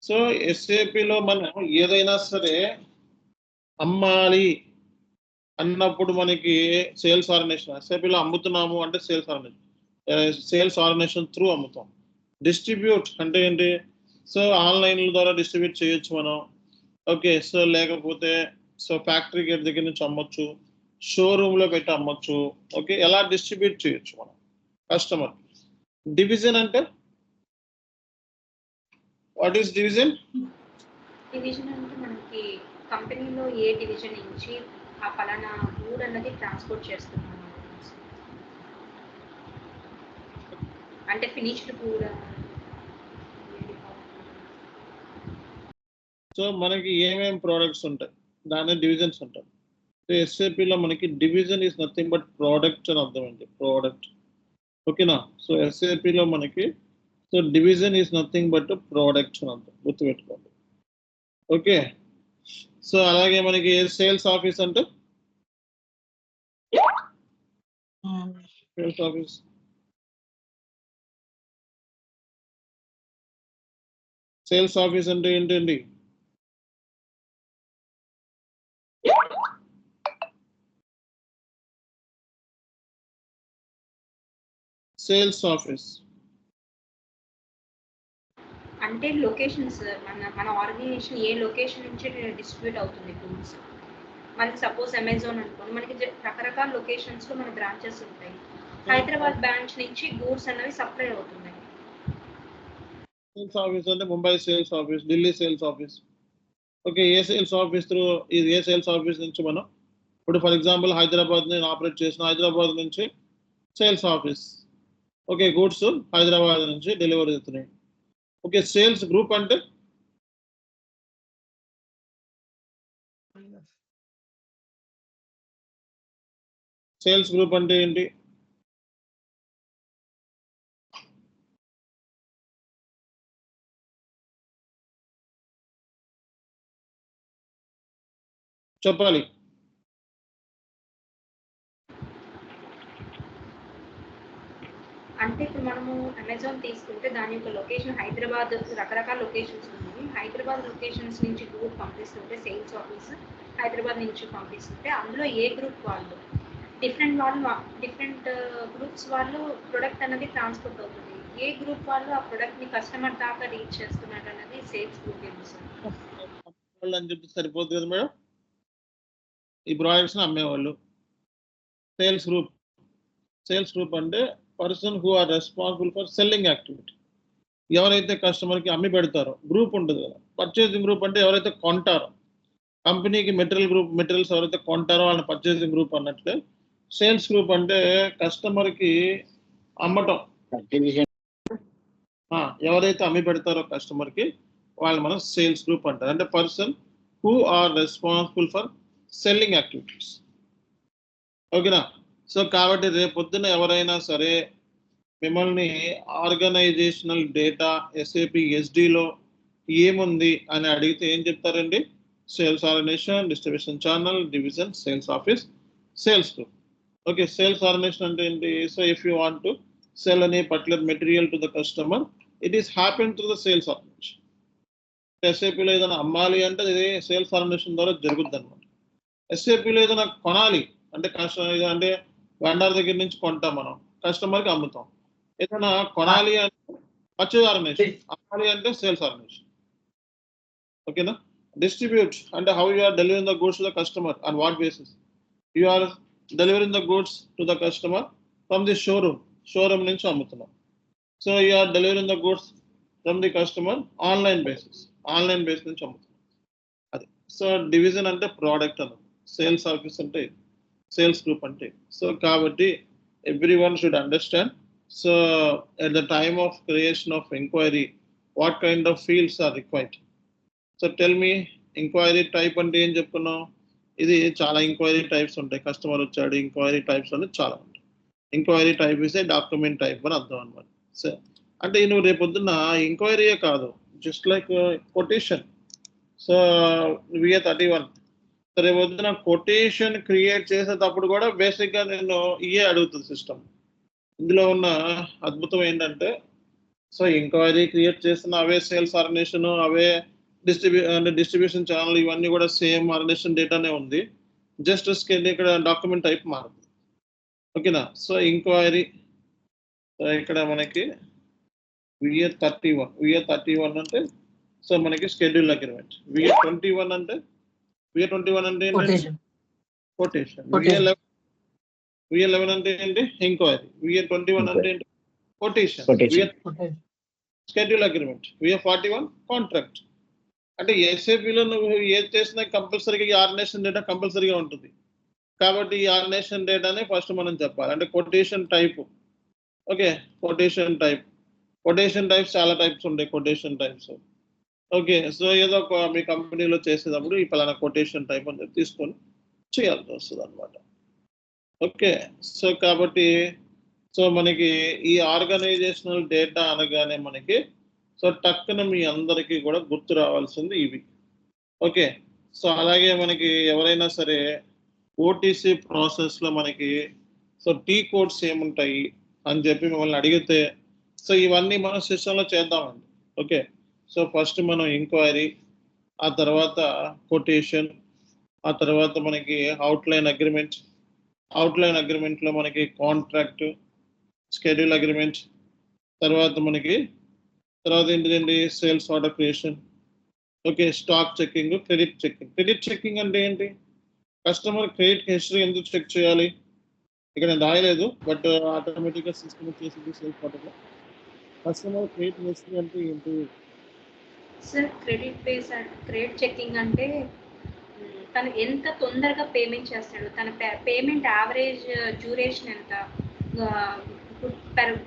[SPEAKER 1] సో ఎస్ఏపిలో మనం ఏదైనా సరే అమ్మాలి అన్నప్పుడు మనకి సేల్స్ ఆర్గనైజేషన్, ఎస్ఏపిలో అమ్ముతున్నాము అంటే సేల్స్ ఆర్గనైజేషన్ త్రూ అమ్ముతాం. డిస్ట్రిబ్యూట్ అంటే ఏంటి? సో ఆన్లైన్ ద్వారా డిస్ట్రిబ్యూట్ చేయొచ్చు మనం. ఓకే, సో లేకపోతే సో ఫ్యాక్టరీ గేట్ దగ్గర నుంచి అమ్మొచ్చు, షోరూమ్లో పెట్టి అమ్మొచ్చు. ఓకే, ఎలా డిస్ట్రిబ్యూట్ చేయొచ్చు మనం కస్టమర్. డివిజన్ అంటే వాట్ ఈస్ డివిజన్?
[SPEAKER 4] డివిజన్ అంటే మనకి కంపెనీలో ఏ డివిజన్ నుంచి ఆ పలానా గూడ్ అన్నది ట్రాన్స్పోర్ట్ చేస్తున్నాము అంటే ఫినిష్డ్ గూడ్.
[SPEAKER 1] సో మనకి ఏమేమి ప్రోడక్ట్స్ ఉంటాయి దాని డివిజన్స్ ఉంటాయి. సో ఎస్ఏపిలో మనకి division is nothing but product అని అర్థం అండి, ప్రోడక్ట్. ఓకేనా? సో ఎస్ఏపిలో మనకి so division is nothing but products అని అర్థం, గుర్తుపెట్టుకోండి. ఓకే, సో అలాగే మనకి సేల్స్ ఆఫీస్ అంటే సేల్స్ ఆఫీస్ సేల్స్ ఆఫీస్ అంటే ఏంటండి? సేల్స్ ఆఫీస్
[SPEAKER 4] అంటే లొకేషన్స్, మన ఆర్గనైజేషన్ ఏ లొకేషన్ నుంచి డిస్ట్రిబ్యూట్ అవుతుంది గూడ్స్. మనకి సపోజ్ అమెజాన్ అనుకోండి, మనకి రకరకాల లొకేషన్స్లో మన బ్రాంచెస్ ఉంటాయి. హైదరాబాద్ బ్రాంచ్ నుంచి గూడ్స్ అనేవి సప్లై అవుతున్నాయి.
[SPEAKER 1] సేల్స్ ఆఫీస్ అంటే Mumbai sales office, Delhi sales office. Okay, ఏ సేల్స్ ఆఫీస్ త్రూ ఇది ఏ సేల్స్ ఆఫీస్ నుంచి మనం ఇప్పుడు ఫర్ ఎగ్జాంపుల్ హైదరాబాద్ నేను ఆపరేట్ చేసిన, హైదరాబాద్ నుంచి sales office. Okay, goods Hyderabad నుంచి డెలివరీ అవుతున్నాయి. ఓకే, సేల్స్ గ్రూప్ అంటే సేల్స్ గ్రూప్ అంటే ఏంటి? చెప్పాలి.
[SPEAKER 4] అంటే ఇప్పుడు మనము అమెజాన్ తీసుకుంటే దాని యొక్క లొకేషన్ హైదరాబాద్, రకరకాల లొకేషన్స్ ఉన్నాయి. హైదరాబాద్ లొకేషన్స్ నుంచి గూడ్ పంపిస్తుంటే సేల్స్ ఆఫీస్ హైదరాబాద్ నుంచి పంపిస్తుంటే అందులో ఏ గ్రూప్ వాళ్ళు డిఫరెంట్ గ్రూప్స్ వాళ్ళు ప్రొడక్ట్ అనేది ట్రాన్స్పోర్ట్ అవుతుంది. ఏ గ్రూప్ వాళ్ళు ఆ ప్రొడక్ట్ని కస్టమర్ దాకా రీచ్ చేస్తున్నారు అనేది సేల్స్ గ్రూప్ ఏమో
[SPEAKER 1] అని చెప్పి సరిపోతుంది కదా మేడం. ఈ ప్రోడక్ట్స్ని అమ్మేవాళ్ళు సేల్స్ గ్రూప్. సేల్స్ గ్రూప్ అంటే person who are responsible for selling activity. ఎవరైతే కస్టమర్కి అమ్మి పెడతారో గ్రూప్ ఉంటుంది కదా. పర్చేసింగ్ గ్రూప్ అంటే ఎవరైతే కొంటారో, కంపెనీకి మెటీరియల్స్ ఎవరైతే కొంటారో వాళ్ళని పర్చేసింగ్ గ్రూప్ అన్నట్లే. సేల్స్ గ్రూప్ అంటే కస్టమర్కి అమ్మటం, ఎవరైతే అమ్మి పెడతారో కస్టమర్కి వాళ్ళు మనం సేల్స్ గ్రూప్ అంటారు. అంటే person who are responsible for selling activities. ఓకేనా? సో కాబట్టి రేపు పొద్దున ఎవరైనా సరే మిమ్మల్ని ఆర్గనైజేషనల్ డేటా ఎస్ఏపి ఎస్డిలో ఏముంది అని అడిగితే ఏం చెప్తారండి? Sales organization, distribution channel, division, sales office, sales group. Okay, sales organization అంటే ఏంటి? So if you want to sell any particular material to the customer, it is happened through the sales organization. ఎస్ఏపిలో ఏదైనా అమ్మాలి అంటే ఇది sales organization ద్వారా జరుగుద్ది అనమాట. ఎస్ఏపిలో ఏదైనా కొనాలి అంటే అంటే వెండర్ దగ్గర నుంచి కొంటాం, మనం కస్టమర్కి అమ్ముతాం. ఏదైనా కొనాలి అంటే పర్చేజ్ ఆర్గనైజేషన్, అమ్మాలి అంటే సేల్స్ ఆర్గనైజేషన్. ఓకేనా? డిస్ట్రిబ్యూట్ అంటే how you are delivering the goods to the customer, on what basis you are delivering the goods to the customer from the showroom. Showroom నుంచి అమ్ముతున్నాం. So you are delivering the goods from the customer online base నుంచి అమ్ముతున్నాం. అది so division అంటే product అన్నది, sales office అంటే sales group అంటే. So కాబట్టి every should understand. So at the time of creation of enquiry what kind of fields are required. So tell me, enquiry type అంటే ఏం చెప్పుకున్నాం? ఇది చాలా ఎంక్వైరీ టైప్స్ ఉంటాయి. కస్టమర్ వచ్చాడు, ఎంక్వైరీ టైప్స్ అనేది చాలా ఉంటాయి. Enquiry type is a document type అని అర్థం అనమాట. సో అంటే నువ్వు రేపొద్దున్న ఎంక్వైరీయే కాదు, just like quotation. So VA31 రేపొద్దున కొటేషన్ క్రియేట్ చేసేటప్పుడు కూడా బేసిక్గా నేను ఇయే అడుగుతుంది సిస్టమ్. ఇందులో ఉన్న అద్భుతం ఏంటంటే, సో ఎంక్వైరీ క్రియేట్ చేస్తున్న అవే సేల్స్ ఆర్గనైజేషన్, అవే డిస్ట్రిబ్యూషన్ ఛానల్, ఇవన్నీ కూడా సేమ్ ఆర్గనైజేషన్ డేటానే ఉంది. జస్ట్ స్కెల్ ఇక్కడ డాక్యుమెంట్ టైప్ మారుతుంది. ఓకేనా? సో ఎంక్వైరీ ఇక్కడ మనకి VA31 అంటే సో మనకి షెడ్యూల్ అగ్రిమెంట్. VA21 అంటే కొటేషన్. VA11 అంటే ఏంటి? ఎంక్వైరీ. VA21 అంటే ఏంటి? Quotation. Schedule agreement. VA41 contract. అంటే ఏసీపీలో నువ్వు ఏది చేసినా కంపల్సరీగా ఈ ఆర్గనైజేషన్ డేటా కంపల్సరీగా ఉంటుంది. కాబట్టి ఈ ఆర్గనైజేషన్ డేటానే ఫస్ట్ మనం చెప్పాలి. అంటే quotation type. Okay, quotation types చాలా టైప్స్ ఉంటాయి. Quotation types okay. సో ఏదో ఒక మీ కంపెనీలో చేసేటప్పుడు ఈ పలానా కొటేషన్ టైప్ అని చెప్పి తీసుకొని చేయాల్సి వస్తుంది అనమాట. ఓకే. సో కాబట్టి సో మనకి ఈ ఆర్గనైజేషనల్ డేటా అనగానే మనకి సో టక్కున మీ అందరికీ కూడా గుర్తు రావాల్సింది ఇవి. ఓకే. సో అలాగే మనకి ఎవరైనా సరే ఓటీసీ ప్రాసెస్లో మనకి సో టీ కోడ్స్ ఏముంటాయి అని చెప్పి మిమ్మల్ని అడిగితే సో ఇవన్నీ మనం సిస్టంలో చేద్దామండి. ఓకే. సో ఫస్ట్ మనం ఎంక్వైరీ, ఆ తర్వాత కొటేషన్, ఆ తర్వాత మనకి అవుట్లైన్ అగ్రిమెంట్లో మనకి కాంట్రాక్ట్, షెడ్యూల్ అగ్రిమెంట్, తర్వాత ఏంటిదండి sales order creation. Okay. Stock checking, credit checking అంటే ఏంటి? కస్టమర్ క్రెడిట్ హిస్టరీ ఎందుకు చెక్ చేయాలి? ఇక్కడ నేను రాయలేదు, బట్ ఆటోమేటిక్గా సిస్టమ్ చేసింది సేల్స్ ఆర్డర్లో. కస్టమర్ క్రెడిట్ హిస్టరీ అంటే ఏంటి?
[SPEAKER 4] సార్ క్రెడిట్ చెకింగ్ అంటే తను ఎంత తొందరగా పేమెంట్ చేస్తాడు, తన పేమెంట్ యావరేజ్ డ్యూరేషన్ ఎంత,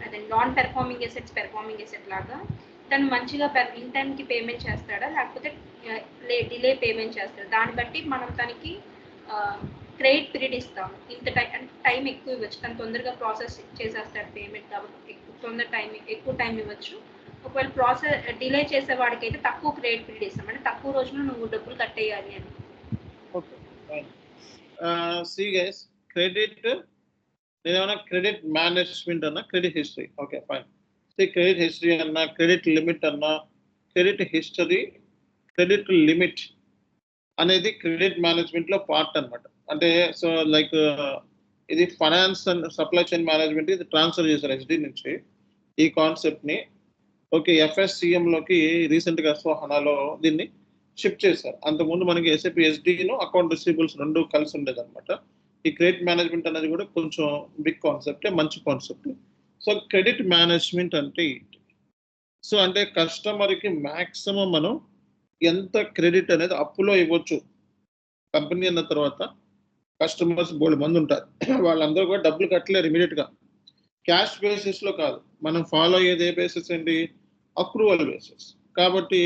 [SPEAKER 4] అదే నాన్ పెర్ఫార్మింగ్ ఎసెట్ లాగా తను మంచిగా ఇన్ టైంకి పేమెంట్ చేస్తాడా లేకపోతే డిలే పేమెంట్ చేస్తాడా, దాన్ని బట్టి మనం తనకి క్రెడిట్ పీరియడ్ ఇస్తాము. ఇంత టైం ఎక్కువ ఇవ్వచ్చు, తను తొందరగా ప్రాసెస్ చేసేస్తాడు పేమెంట్ కాబట్టి ఎక్కువ టైం ఇవ్వచ్చు. ఒకవేళ ప్రాసెస్ డిలే చేసే వాడికి అయితే తక్కువ క్రెడిట్ పీరియడ్ ఇస్తాం, అంటే తక్కువ రోజుల్లో నువ్వు డబ్బులు కట్టేయాలి అని.
[SPEAKER 1] Okay fine. సి గైస్, నేనేమన్నా క్రెడిట్ మేనేజ్మెంట్ అన్నా credit history. Okay fine. Credit history అన్నా, క్రెడిట్ లిమిట్ అన్నా, క్రెడిట్ హిస్టరీ, క్రెడిట్ లిమిట్ అనేది క్రెడిట్ మేనేజ్మెంట్లో పార్ట్ అనమాట. అంటే సో లైక్ ఇది finance and supply chain management ఇది ట్రాన్స్ఫర్ చేశారు SD నుంచి ఈ కాన్సెప్ట్ని. ఓకే. FSCMలోకి రీసెంట్గా S/4HANAలో దీన్ని షిఫ్ట్ చేశారు. అంతకుముందు మనకి SAP SDను అకౌంట్ రిసీవబుల్స్ రెండు కలిసి ఉండేది అనమాట. ఈ క్రెడిట్ మేనేజ్మెంట్ అనేది కూడా కొంచెం బిగ్ కాన్సెప్టే, మంచి కాన్సెప్ట్. సో క్రెడిట్ మేనేజ్మెంట్ అంటే ఏంటి? సో అంటే కస్టమర్కి మ్యాక్సిమం మనం ఎంత క్రెడిట్ అనేది అప్పులో ఇవ్వచ్చు. కంపెనీ అన్న తర్వాత కస్టమర్స్ బోల్డ్ మంది ఉంటారు, వాళ్ళందరూ కూడా డబ్బులు కట్టలేరు ఇమీడియట్గా. క్యాష్ బేసిస్లో కాదు, మనం ఫాలో అయ్యేది ఏ బేసిస్ ఏంటి? Approval basis. కాబట్టి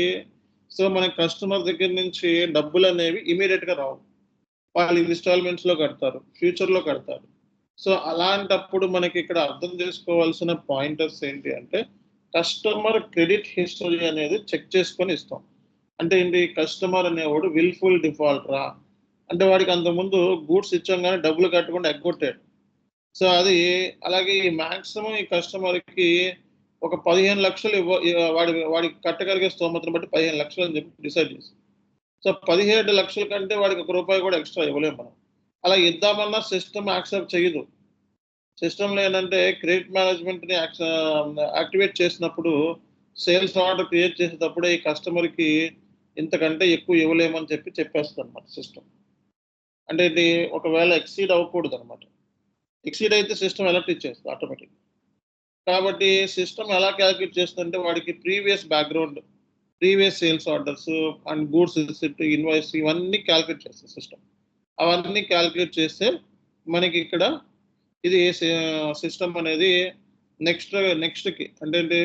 [SPEAKER 1] సో మన కస్టమర్ దగ్గర నుంచి డబ్బులు అనేవి ఇమీడియట్గా రావు, వాళ్ళు ఇన్స్టాల్మెంట్స్లో కడతారు, ఫ్యూచర్లో కడతారు. సో అలాంటప్పుడు మనకి ఇక్కడ అర్థం చేసుకోవాల్సిన పాయింటర్స్ ఏంటి అంటే కస్టమర్ క్రెడిట్ హిస్టరీ అనేది చెక్ చేసుకొని ఇస్తాం. అంటే ఏంటి? కస్టమర్ అనేవాడు విల్ఫుల్ డిఫాల్ట్ రా అంటే వాడికి అంతకుముందు గూడ్స్ ఇచ్చాం కానీ డబ్బులు కట్టకుండా ఎగ్గొట్టాడు. సో అది అలాగే మ్యాక్సిమం ఈ కస్టమర్కి ఒక 15 లక్షలు వాడికి కట్టగలిగే స్తోమతను బట్టి 15 లక్షలు అని చెప్పి డిసైడ్ చేసి, సో 17 లక్షల కంటే వాడికి ₹1 కూడా ఎక్స్ట్రా ఇవ్వలేము మనం. అలా ఇద్దామన్నా సిస్టమ్ యాక్సెప్ట్ చేయదు. సిస్టంలో ఏంటంటే క్రెడిట్ మేనేజ్మెంట్ని యాక్టివేట్ చేసినప్పుడు సేల్స్ ఆర్డర్ క్రియేట్ చేసేటప్పుడే ఈ కస్టమర్కి ఇంతకంటే ఎక్కువ ఇవ్వలేమని చెప్పేస్తుంది అనమాట సిస్టమ్. అంటే ఇది ఒకవేళ ఎక్సీడ్ అవ్వకూడదు అనమాట. ఎక్సీడ్ అయితే సిస్టమ్ అలర్ట్ ఇచ్చేస్తుంది ఆటోమేటిక్. కాబట్టి సిస్టమ్ ఎలా క్యాలిక్యులేట్ చేస్తుందంటే వాడికి previous background, previous sales orders and goods receipt, invoice ఇవన్నీ క్యాలిక్యులేట్ చేస్తుంది సిస్టమ్. అవన్నీ క్యాలిక్యులేట్ చేస్తే మనకి ఇక్కడ ఇది సిస్టమ్ అనేది నెక్స్ట్కి అంటే ఏంటి,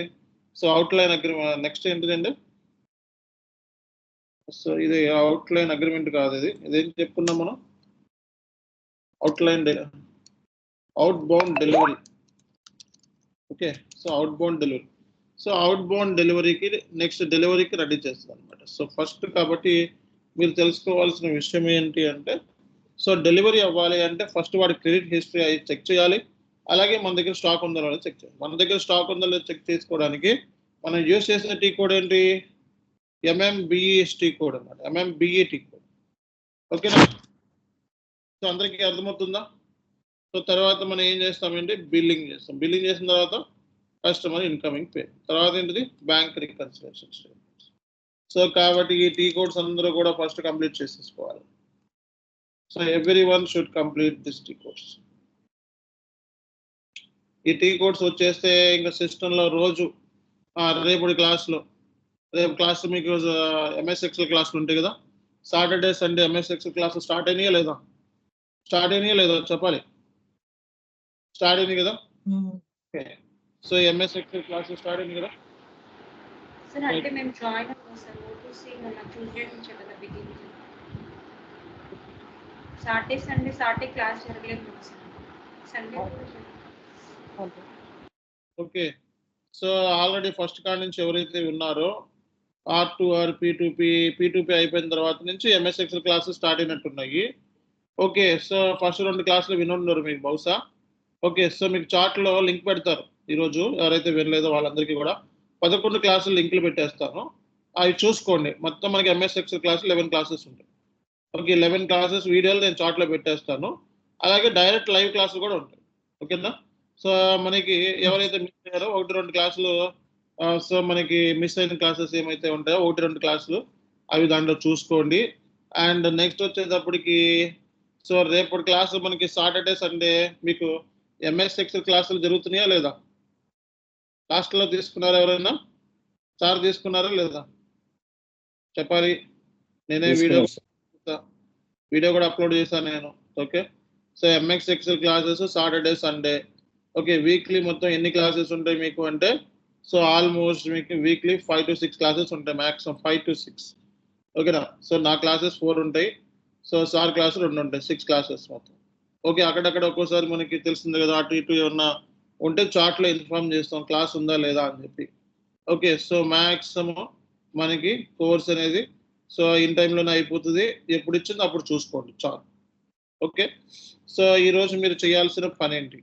[SPEAKER 1] సో అవుట్లైన్ అగ్రిమెంట్ నెక్స్ట్ ఏంటిదండి, సో ఇది అవుట్లైన్ అగ్రిమెంట్ కాదు, ఇదేం చెప్పుకున్నాం మనం, outline out bound delivery. Okay, so out bound delivery, so out bound డెలివరీకి నెక్స్ట్ డెలివరీకి రెడీ చేస్తుంది అనమాట. సో ఫస్ట్ కాబట్టి మీరు తెలుసుకోవాల్సిన విషయం ఏంటి అంటే, సో డెలివరీ అవ్వాలి అంటే ఫస్ట్ వాడి క్రెడిట్ హిస్టరీ అవి చెక్ చేయాలి, అలాగే మన దగ్గర స్టాక్ ఉందో లేదో చెక్ చేయాలి. మన దగ్గర స్టాక్ ఉందో లేదో చెక్ చేసుకోవడానికి మనం యూజ్ చేసిన టీ కోడ్ ఏంటి, MMBEST కోడ్ అనమాట, MMBET కోడ్. ఓకేనా, సో అందరికీ అర్థమవుతుందా? సో తర్వాత మనం ఏం చేస్తామంటే బిల్లింగ్ చేస్తాం. బిల్లింగ్ చేసిన తర్వాత కస్టమర్ ఇన్కమింగ్ పే, తర్వాత ఏంటిది బ్యాంక్ రికన్సిలేషన్ స్టేట్మెంట్స్. సో కాబట్టి ఈ టీ కోడ్స్ అందరూ కూడా ఫస్ట్ కంప్లీట్ చేసేసుకోవాలి. So every one should complete this T codes. ఈ టీ కోడ్స్ వచ్చేస్తే ఇంకా సిస్టంలో రోజు రేపటి క్లాస్లో, రేపు క్లాస్ మీకు MS Excel క్లాసులు ఉంటాయి కదా, సాటర్డే సండే MS Excel క్లాసులు స్టార్ట్ అయినాయా లేదా? స్టార్ట్ అయినాయా లేదా చెప్పాలి. స్టార్ట్ అయింది కదా. Okay, so MS Excel classes start అయింది కదా.
[SPEAKER 4] సార్ అంటే మేము జాయిన్ అవ్వం సార్, ఓటీసీ మన ట్యూస్డే నుంచి కదా బిగినింగ్, సాటర్డే క్లాస్ జరగలేదు sir, Sunday.
[SPEAKER 1] Okay, so already first కాడ నుంచి ఎవరైతే ఉన్నారో R2 ఆర్ P2P అయిపోయిన తర్వాత నుంచి MS Excel క్లాసెస్ స్టార్ట్ అయినట్టున్నాయి. ఓకే, సో ఫస్ట్ 2 క్లాసులు వినున్నారు మీకు బహుశా. ఓకే, సో మీకు చార్ట్లో లింక్ పెడతారు ఈరోజు, ఎవరైతే వినలేదో వాళ్ళందరికీ కూడా 11 క్లాసులు లింకులు పెట్టేస్తాను, అవి చూసుకోండి. మొత్తం మనకి MS Excel క్లాసులు 11 క్లాసెస్ ఉంటాయి. ఓకే, 11 క్లాసెస్ వీడియోలు నేను చార్ట్లో పెట్టేస్తాను, అలాగే డైరెక్ట్ లైవ్ క్లాసులు కూడా ఉంటాయి. ఓకేనా, సో మనకి ఎవరైతే మిస్ అయ్యారో 1-2 క్లాసులు, సో మనకి మిస్ అయిన క్లాసెస్ ఏమైతే ఉంటాయో 1-2 క్లాసులు అవి దాంట్లో చూసుకోండి. అండ్ నెక్స్ట్ వచ్చేటప్పటికి సో రేపటి క్లాసు మనకి సాటర్డే సండే మీకు MS Excel క్లాసులు జరుగుతున్నాయా లేదా? లాస్ట్లో తీసుకున్నారా ఎవరైనా? సార్ తీసుకున్నారా లేదా చెప్పాలి. నేనే వీడియో కూడా అప్లోడ్ చేశాను నేను. Okay, so MS Excel classes Saturday Sunday. Okay, weekly మొత్తం ఎన్ని క్లాసెస్ ఉంటాయి మీకు అంటే, సో ఆల్మోస్ట్ మీకు వీక్లీ 5 to 6 క్లాసెస్ ఉంటాయి, మ్యాక్సిమం 5 to 6. ఓకేనా, సో నా క్లాసెస్ 4 ఉంటాయి, సో సార్ క్లాసు 2 ఉంటాయి, 6 క్లాసెస్ మొత్తం. ఓకే, అక్కడక్కడ ఒక్కోసారి మనకి తెలిసింది కదా, అటు ఇటు ఏమన్నా ఉంటే చార్ట్లో ఇన్ఫార్మ్ చేస్తాం క్లాస్ ఉందా లేదా అని చెప్పి. ఓకే, సో మ్యాక్సిమం మనకి కోర్స్ అనేది సో ఇన్ టైంలోనే అయిపోతుంది, ఎప్పుడు ఇచ్చిందో అప్పుడు చూసుకోండి చాలు. ఓకే, సో ఈరోజు మీరు చేయాల్సిన పని ఏంటి,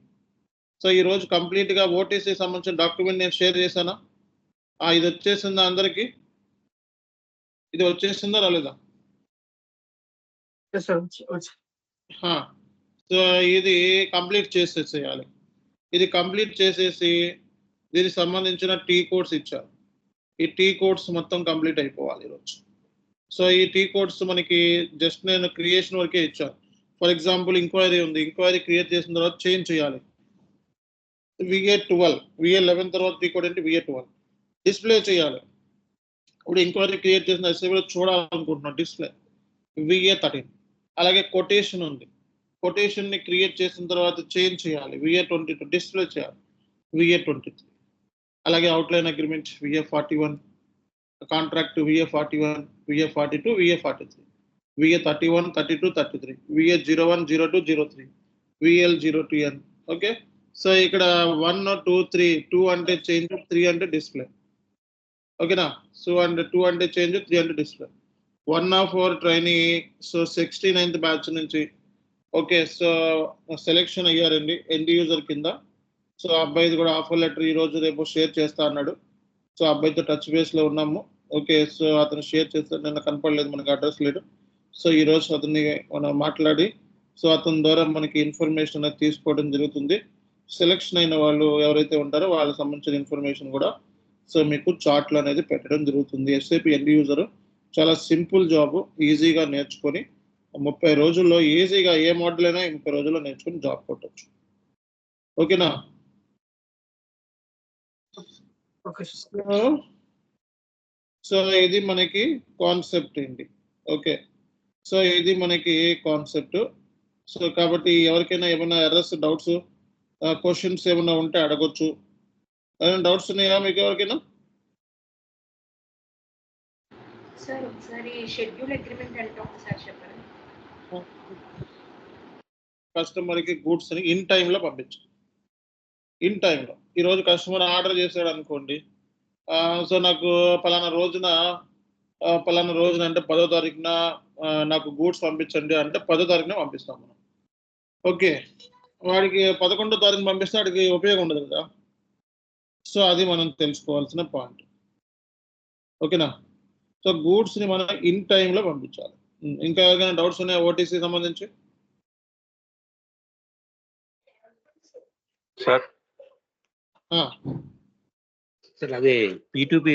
[SPEAKER 1] సో ఈరోజు కంప్లీట్గా ఓటీసీ సంబంధించిన డాక్యుమెంట్ నేను షేర్ చేశానా? ఇది వచ్చేసిందా అందరికీ? ఇది వచ్చేసిందా రాలేదా? సో ఇది కంప్లీట్ చేసేసేయాలి. ఇది కంప్లీట్ చేసేసి దీనికి సంబంధించిన టీ కోడ్స్ ఇచ్చారు, ఈ టీ కోడ్స్ మొత్తం కంప్లీట్ అయిపోవాలి ఈరోజు. సో ఈ టీ కోడ్స్ మనకి జస్ట్ నేను క్రియేషన్ వరకే ఇచ్చాను. ఫర్ ఎగ్జాంపుల్ ఇంక్వైరీ ఉంది, ఇంక్వైరీ క్రియేట్ చేసిన తర్వాత చేంజ్ చేయాలి, VA12, VA11 తర్వాత టీ కోడ్ ఏంటి VA12 డిస్ప్లే చేయాలి. ఇప్పుడు ఎంక్వైరీ క్రియేట్ చేసిన ఎస్ఏబీలో చూడాలనుకుంటున్నాం డిస్ప్లే VA13. అలాగే కొటేషన్ ఉంది, కొటేషన్ని క్రియేట్ చేసిన తర్వాత చేంజ్ చేయాలి, VA22 డిస్ప్లే చేయాలి, VA23. అలాగే outline agreement VA41, contract VA41, VA42, VA43, VA31, 32, 33, VA01, 02, 03, VL02N. Okay, so ఇక్కడ 1, 2, 3, 2 అంటే చేంజ్, 3 అంటే డిస్ప్లే. ఓకేనా, సో అంటే 2 అంటే చేంజ్, 3 అంటే display. 1 of 4 trainee, so 69th batch నుంచి. ఓకే, సో సెలెక్షన్ అయ్యారండి ఎండ్ యూజర్ కింద. సో అబ్బాయిది కూడా ఆఫర్ లెటర్ ఈరోజు రేపు షేర్ చేస్తా అన్నాడు, సో అబ్బాయితో టచ్ బేస్లో ఉన్నాము. ఓకే, సో అతను షేర్ చేస్తాడు, నిన్న కనపడలేదు, మనకి అడ్రస్ లేదు. సో ఈరోజు అతన్ని మనం మాట్లాడి సో అతని ద్వారా మనకి ఇన్ఫర్మేషన్ అనేది తీసుకోవడం జరుగుతుంది. సెలెక్షన్ అయిన వాళ్ళు ఎవరైతే ఉంటారో వాళ్ళకి సంబంధించిన ఇన్ఫర్మేషన్ కూడా సో మీకు చార్ట్లు అనేది పెట్టడం జరుగుతుంది. SAP ఎండ్ యూజర్ చాలా సింపుల్ జాబ్, ఈజీగా నేర్చుకొని 30 రోజుల్లో ఈజీగా ఏ మోడల్ అయినా 30 రోజుల్లో నేర్చుకొని జాబ్ కొట్టచ్చు. ఓకేనా.
[SPEAKER 3] ఓకే
[SPEAKER 1] సో ఇది మనకి కాన్సెప్ట్ ఏంటి. ఓకే, సో ఇది మనకి కాన్సెప్ట్. సో కాబట్టి ఎవరికైనా ఏమైనా ఎర్రర్స్, డౌట్స్, క్వశ్చన్స్ ఏమైనా ఉంటే అడగొచ్చు. ఏమైనా డౌట్స్ ఉన్నాయా మీకు ఎవరికైనా?
[SPEAKER 4] సార్ ఒకసారి షెడ్యూల్ అగ్రిమెంట్ అంటే ఒకసారి చెప్పండి.
[SPEAKER 1] కస్టమర్కి గూడ్స్ ని ఇన్ టైంలో పంపించాలి. ఇన్ టైంలో ఈరోజు కస్టమర్ ఆర్డర్ చేశాడు అనుకోండి, సో నాకు పలానా రోజున అంటే 10వ తారీఖున నాకు గూడ్స్ పంపించండి అంటే 10వ తారీఖున పంపిస్తాం మనం. ఓకే, వాడికి 11వ తారీఖున పంపిస్తే వాడికి ఉపయోగం ఉండదు కదా. సో అది మనం తెలుసుకోవాల్సిన పాయింట్. ఓకేనా? సో గూడ్స్ని మనం ఇన్ టైంలో పంపించాలి. ఇంకా ఎవరికైనా డౌట్స్ ఉన్నాయా ఓటీసీ సంబంధించి?
[SPEAKER 6] సార్ సార్ అదే P2P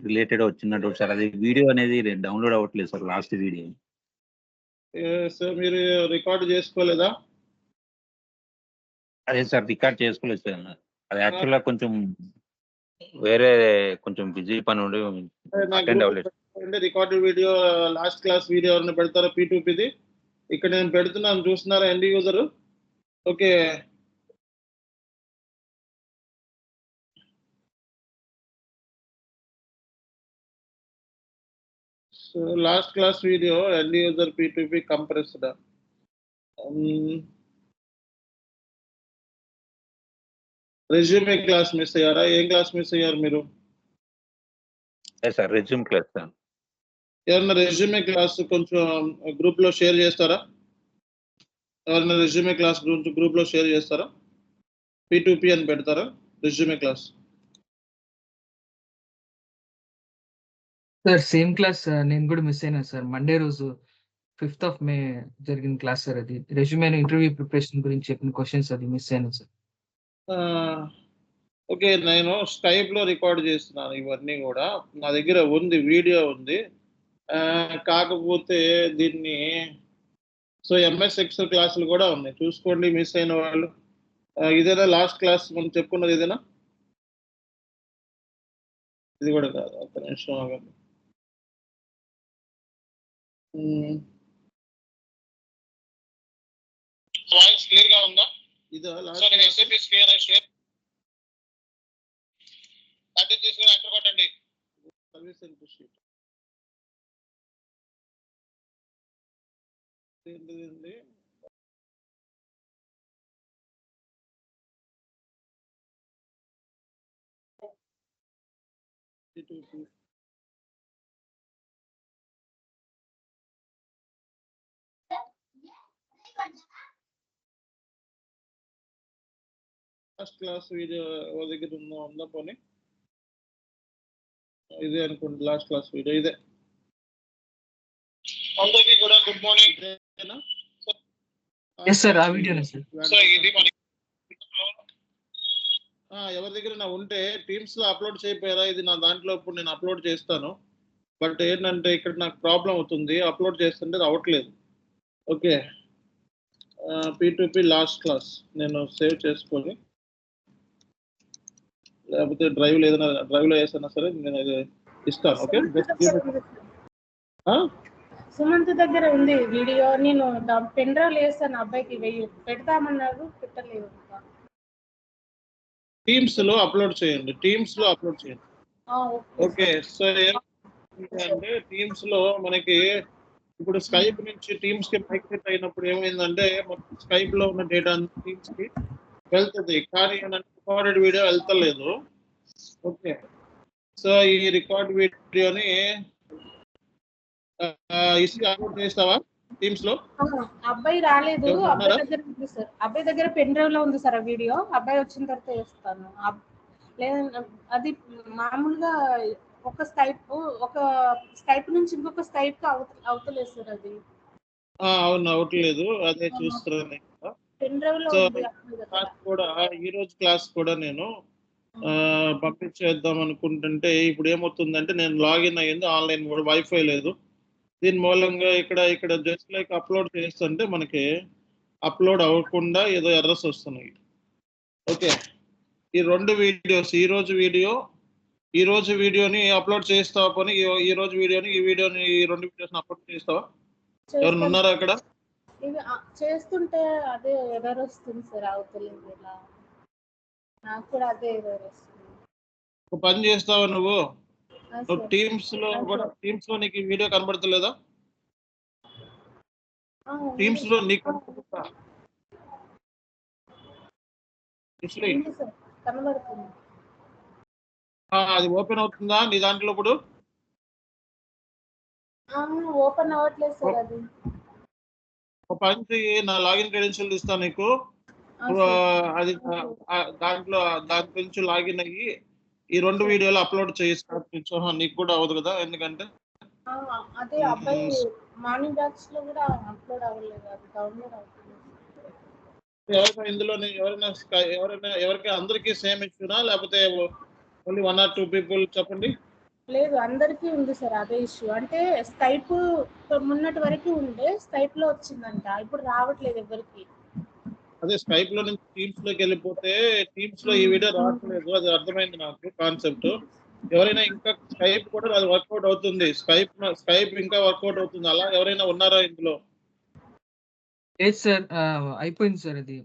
[SPEAKER 6] రిలేటెడ్ వచ్చిన డౌట్ సార్. అది వీడియో అనేది డౌన్లోడ్ అవ్వట్లేదు సార్, లాస్ట్ వీడియో.
[SPEAKER 1] సార్ మీరు రికార్డ్ చేసుకోలేదా?
[SPEAKER 6] అదే సార్ రికార్డ్ చేసుకోలేదు సార్. అది యాక్చువల్గా కొంచెం వేరే కొంచెం బిజీ పని ఉండి అటెండ్ అవ్వలేదు.
[SPEAKER 1] Recorded video last class video ఎవరైనా పెడతారా P2Pది? ఇక్కడ నేను పెడుతున్నాను, చూస్తున్నారా end user? Okay, so last class video end user P2P compressed. Resume class miss అయ్యారా? ఏం క్లాస్ మిస్ అయ్యారు మీరు?
[SPEAKER 6] Sir resume class sir.
[SPEAKER 1] ఎవరైనా రెజ్యూమే క్లాస్ కొంచెం గ్రూప్ లో షేర్ చేస్తారా? ఎవరైనా రెజ్యూమే క్లాస్ గ్రూప్ లో షేర్ చేస్తారా? P2P అని పెడతారా resume class?
[SPEAKER 3] Sir same class నేను కూడా మిస్ అయినా సార్. మండే రోజు 5th of May జరిగిన క్లాస్ సార్. అది రెజ్యూమే ఇంటర్వ్యూ ప్రిపరేషన్ గురించి చెప్పిన క్వశ్చన్స్ అది మిస్ అయినా సార్.
[SPEAKER 1] ఓకే, నేను స్కైప్ లో రికార్డ్ చేస్తున్నాను ఇవన్నీ కూడా. నా దగ్గర ఉంది, వీడియో ఉంది. కాకపోతే దీన్ని సో MS Excel క్లాసులు కూడా ఉన్నాయి, చూసుకోండి మిస్ అయిన వాళ్ళు. ఇదేనా లాస్ట్ క్లాస్ మనం చెప్పుకున్నది? ఇదేనా? ఇది కూడా కాదు, ఒక్క నిమిషం ఆగండి. వాయిస్ క్లియర్ గా ఉందా? ఇదా లాస్ట్ షేర్ అంటే తీసుకొని ఎంటర్ కొట్టండి. సర్వీస్ ఇన్పుట్ షీట్ ఏంటిదండి? లాస్ట్ క్లాస్ వీడియో దగ్గర ఉందా పోనీ? ఇదే అనుకోండి లాస్ట్ క్లాస్ వీడియో. ఇదే. అందరికీ కూడా గుడ్ మార్నింగ్.
[SPEAKER 3] సార్ ఆ వీడియోనే సార్.
[SPEAKER 1] సో ఇది మనకి ఎవరి దగ్గర ఉంటే టీమ్స్ లో అప్లోడ్ చేయకపోయారా? ఇది నా దాంట్లో ఇప్పుడు నేను అప్లోడ్ చేస్తాను. బట్ ఏంటంటే ఇక్కడ నాకు ప్రాబ్లం అవుతుంది, అప్లోడ్ చేస్తుంటే అవ్వట్లేదు. ఓకే, P2P లాస్ట్ క్లాస్ నేను సేవ్ చేసుకొని, లేకపోతే డ్రైవ్లో ఏదైనా డ్రైవ్లో వేసినా సరే నేను అది ఇస్తాను. ఓకే,
[SPEAKER 7] సుమంత్ దగ్గర ఉంది వీడియో. నేను పెన్ డ్రైవ్ వేస్తాను, అబ్బాయికి పెడతామన్నారు, పెట్టలేదు.
[SPEAKER 1] టీమ్స్ లో అప్లోడ్ చేయండి. ఓకే, సో అంటే టీమ్స్ లో మనకి ఇప్పుడు స్కైప్ నుంచి టీమ్స్ కి మైగ్రేట్ అయినప్పుడు ఏమైందంటే మొత్తం స్కైప్ లో ఉన్న డేటా టీమ్స్ కి వెళ్తుంది, కానీ రికార్డెడ్ వీడియో వెళ్తలేదు. ఓకే, సో ఈ రికార్డ్ వీడియోని అప్లోడ్ చేస్తావా టీమ్స్ లో?
[SPEAKER 7] అబ్బాయి రాలేదు, అబ్బాయి దగ్గర ఉంది సార్. అబ్బాయి దగ్గర పెన్ డ్రైవ్ లో ఉంది సార్ ఆ వీడియో. అబ్బాయి వచ్చిన తర్వాత వేస్తాను. లేదా అది మామూలుగా ఒక స్కైప్ నుంచి ఇంకొక స్కైప్ అవుతలేదు సార్ అది.
[SPEAKER 1] అవును, అవట్లేదు, అదే చూస్తున్నాను.
[SPEAKER 7] పెన్ డ్రైవ్ లో
[SPEAKER 1] కూడా ఈ రోజు క్లాస్ కూడా నేను పంపించేద్దాం అనుకుంటుంటే ఇప్పుడు ఏమవుతుందంటే నేను లాగిన్ అయ్యింది, ఆన్లైన్ కూడా వైఫై లేదు. దీని మూలంగా ఇక్కడ జస్ట్ లైక్ అప్లోడ్ చేస్తుంటే మనకి అప్లోడ్ అవ్వకుండా ఏదో ఎర్రర్స్ వస్తున్నాయి. ఓకే, ఈ 2 వీడియోస్ ఈ రోజు వీడియోని అప్లోడ్ చేస్తావా పని ఈ రోజు వీడియోని ఈ 2 వీడియోస్ని అప్లోడ్ చేస్తావా? ఎవరైనా ఉన్నారా అక్కడ?
[SPEAKER 7] ఇది చేస్తుంటే అదే ఎర్రర్ వస్తుంది సార్, అవుతలేదు ఇలా. నాకు కూడా అదే ఎర్రర్ వస్తుంది.
[SPEAKER 1] ఒక పని చేస్తావా నువ్వు టీమ్స్ లో నీకు వీడియో కనబడతలేదా? టీమ్స్ లో నీకు కనబడుతుందా?
[SPEAKER 7] కనబడుతుంది.
[SPEAKER 1] అది ఓపెన్ అవుతుందా నీ దాంట్లో ఇప్పుడు?
[SPEAKER 7] ఓపెన్ అవ్వట్లేదు సార్ అది.
[SPEAKER 1] ఒక పని చెయ్యి, నా లాగిన్ క్రెడెన్షియల్ ఇస్తాను నీకు. అది దాంట్లో దాని గురించి లాగిన్ అయ్యి ఈ 2 వీడియోలు అప్లోడ్ చేసి నీకు కూడా అవ్వదు కదా, ఎందుకంటే
[SPEAKER 7] అదే అబ్బాయి మార్నింగ్ బ్యాచ్ లో కూడా అప్లోడ్ అవ్వలేదు, అది డౌన్లోడ్ అవుతుంది.
[SPEAKER 1] ఇందులో ఎవరికి అందరికీ సేమ్ ఇష్యూనా, లేకపోతే ఓన్లీ 1 or 2 పీపుల్ చెప్పండి?
[SPEAKER 7] లేదు, అందరికీ ఉంది సార్ అదే ఇష్యూ. అంటే స్కైప్ మొన్నటి వరకు ఉండే, స్కైప్ లో వచ్చిందంట, ఇప్పుడు రావట్లేదు ఎవరికి.
[SPEAKER 1] అదే స్కైప్ లో నుంచి టీమ్స్ లోకి వెళ్ళిపోతే టీమ్స్ లో ఈ వీడియో రావట్లేదు, అది అర్థమైంది నాకు కాన్సెప్ట్. ఎవరైనా ఇంకా స్కైప్ కూడా అది వర్కౌట్ అవుతుంది, స్కైప్ ఇంకా వర్కౌట్ అవుతుంది, అలా ఎవరైనా ఉన్నారా ఇందులో?
[SPEAKER 3] లేదు సార్, అయిపోయింది సార్ అది.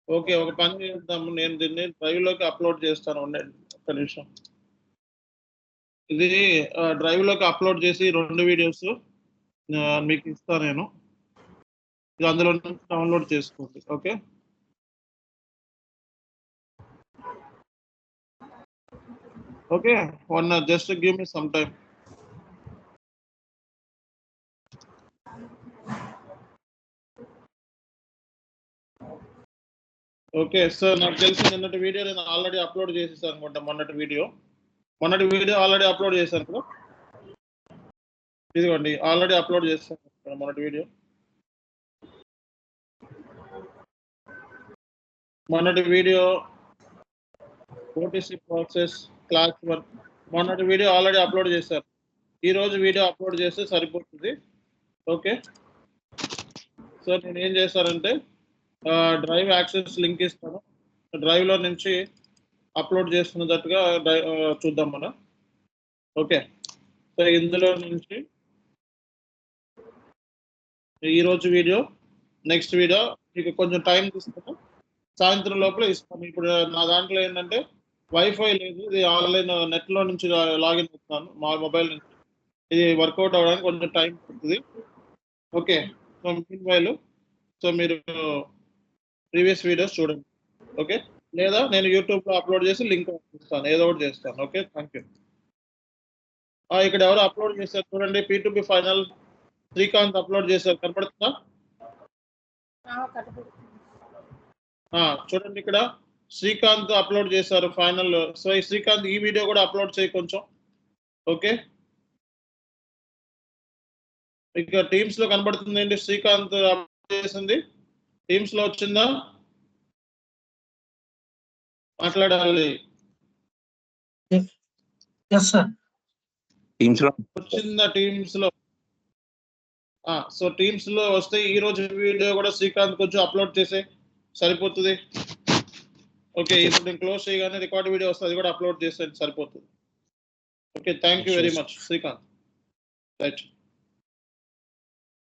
[SPEAKER 1] ఓకే, ఒక పని చేద్దాము, నేను దీన్ని డ్రైవ్ లోకి అప్లోడ్ చేస్తాను. ఒక్క నిమిషం. ఇది డ్రైవ్ లోకి అప్లోడ్ చేసి 2 వీడియోస్ మీకు ఇస్తాను నేను. ఇది అందులో నుంచి డౌన్లోడ్ చేసుకోండి. Okay, okay, just give me some time. Okay sir, నాకు తెలిసి నిన్నటి వీడియో నేను ఆల్రెడీ అప్లోడ్ చేసేసాను అనుకుంటా. మొన్నటి వీడియో ఆల్రెడీ అప్లోడ్ చేశాను కదా, ఇదిగోండి ఆల్రెడీ అప్లోడ్ చేస్తాను మొన్నటి వీడియో. ఓటీసీ ప్రాసెస్ క్లాస్ 1 మొన్నటి వీడియో ఆల్రెడీ అప్లోడ్ చేశారు. ఈ రోజు వీడియో అప్లోడ్ చేస్తే సరిపోతుంది. ఓకే సార్, నేను ఏం చేస్తానంటే డ్రైవ్ యాక్సెస్ లింక్ ఇస్తాను, డ్రైవ్ లో నుంచి అప్లోడ్ చేస్తున్నట్టుగా చూద్దాం మనం. ఓకే, సో ఇందులో నుంచి ఈరోజు వీడియో, నెక్స్ట్ వీడియో మీకు కొంచెం టైం తీసుకుని సాయంత్రం లోపల ఇస్తాను. ఇప్పుడు నా దాంట్లో ఏంటంటే వైఫై లేదు, ఇది ఆన్లైన్ నెట్ లో నుంచి లాగిన్ అవుతున్నాను, మా మొబైల్ నుంచి. ఇది వర్కౌట్ అవ్వడానికి కొంచెం టైం పడుతుంది. ఓకే, సో మీన్వైల్ మీరు ప్రీవియస్ వీడియోస్ చూడండి. ఓకే, లేదా నేను యూట్యూబ్ లో అప్లోడ్ చేసి లింక్ ఇస్తాను, ఏదో ఒకటి చేస్తాను. Okay, thank you. ఇక్కడ ఎవరు అప్లోడ్ చేశారు చూడండి, P2P ఫైనల్ శ్రీకాంత్ అప్లోడ్ చేశారు, కనపడుతుందా? చూడండి, ఇక్కడ శ్రీకాంత్ అప్లోడ్ చేశారు ఫైనల్. సో ఈ శ్రీకాంత్ ఈ వీడియో కూడా అప్లోడ్ చేయి కొంచెం. ఓకే, ఇక టీమ్స్ లో కనబడుతుందండి, శ్రీకాంత్ అప్లోడ్ చేసింది టీమ్స్ లో వచ్చిందా? మాట్లాడాలి. వచ్చిందా టీమ్స్ లో? సో టీమ్స్ లో వస్తే ఈ రోజు వీడియో కూడా శ్రీకాంత్ కొంచెం అప్లోడ్ చేసే సరిపోతుంది. ఓకే, ఇప్పుడు నేను క్లోజ్ చేయగానే రికార్డ్ వీడియో వస్తుంది, అది కూడా అప్లోడ్ చేస్తే సరిపోతుంది. Okay, thank you very much Srikanth. Right.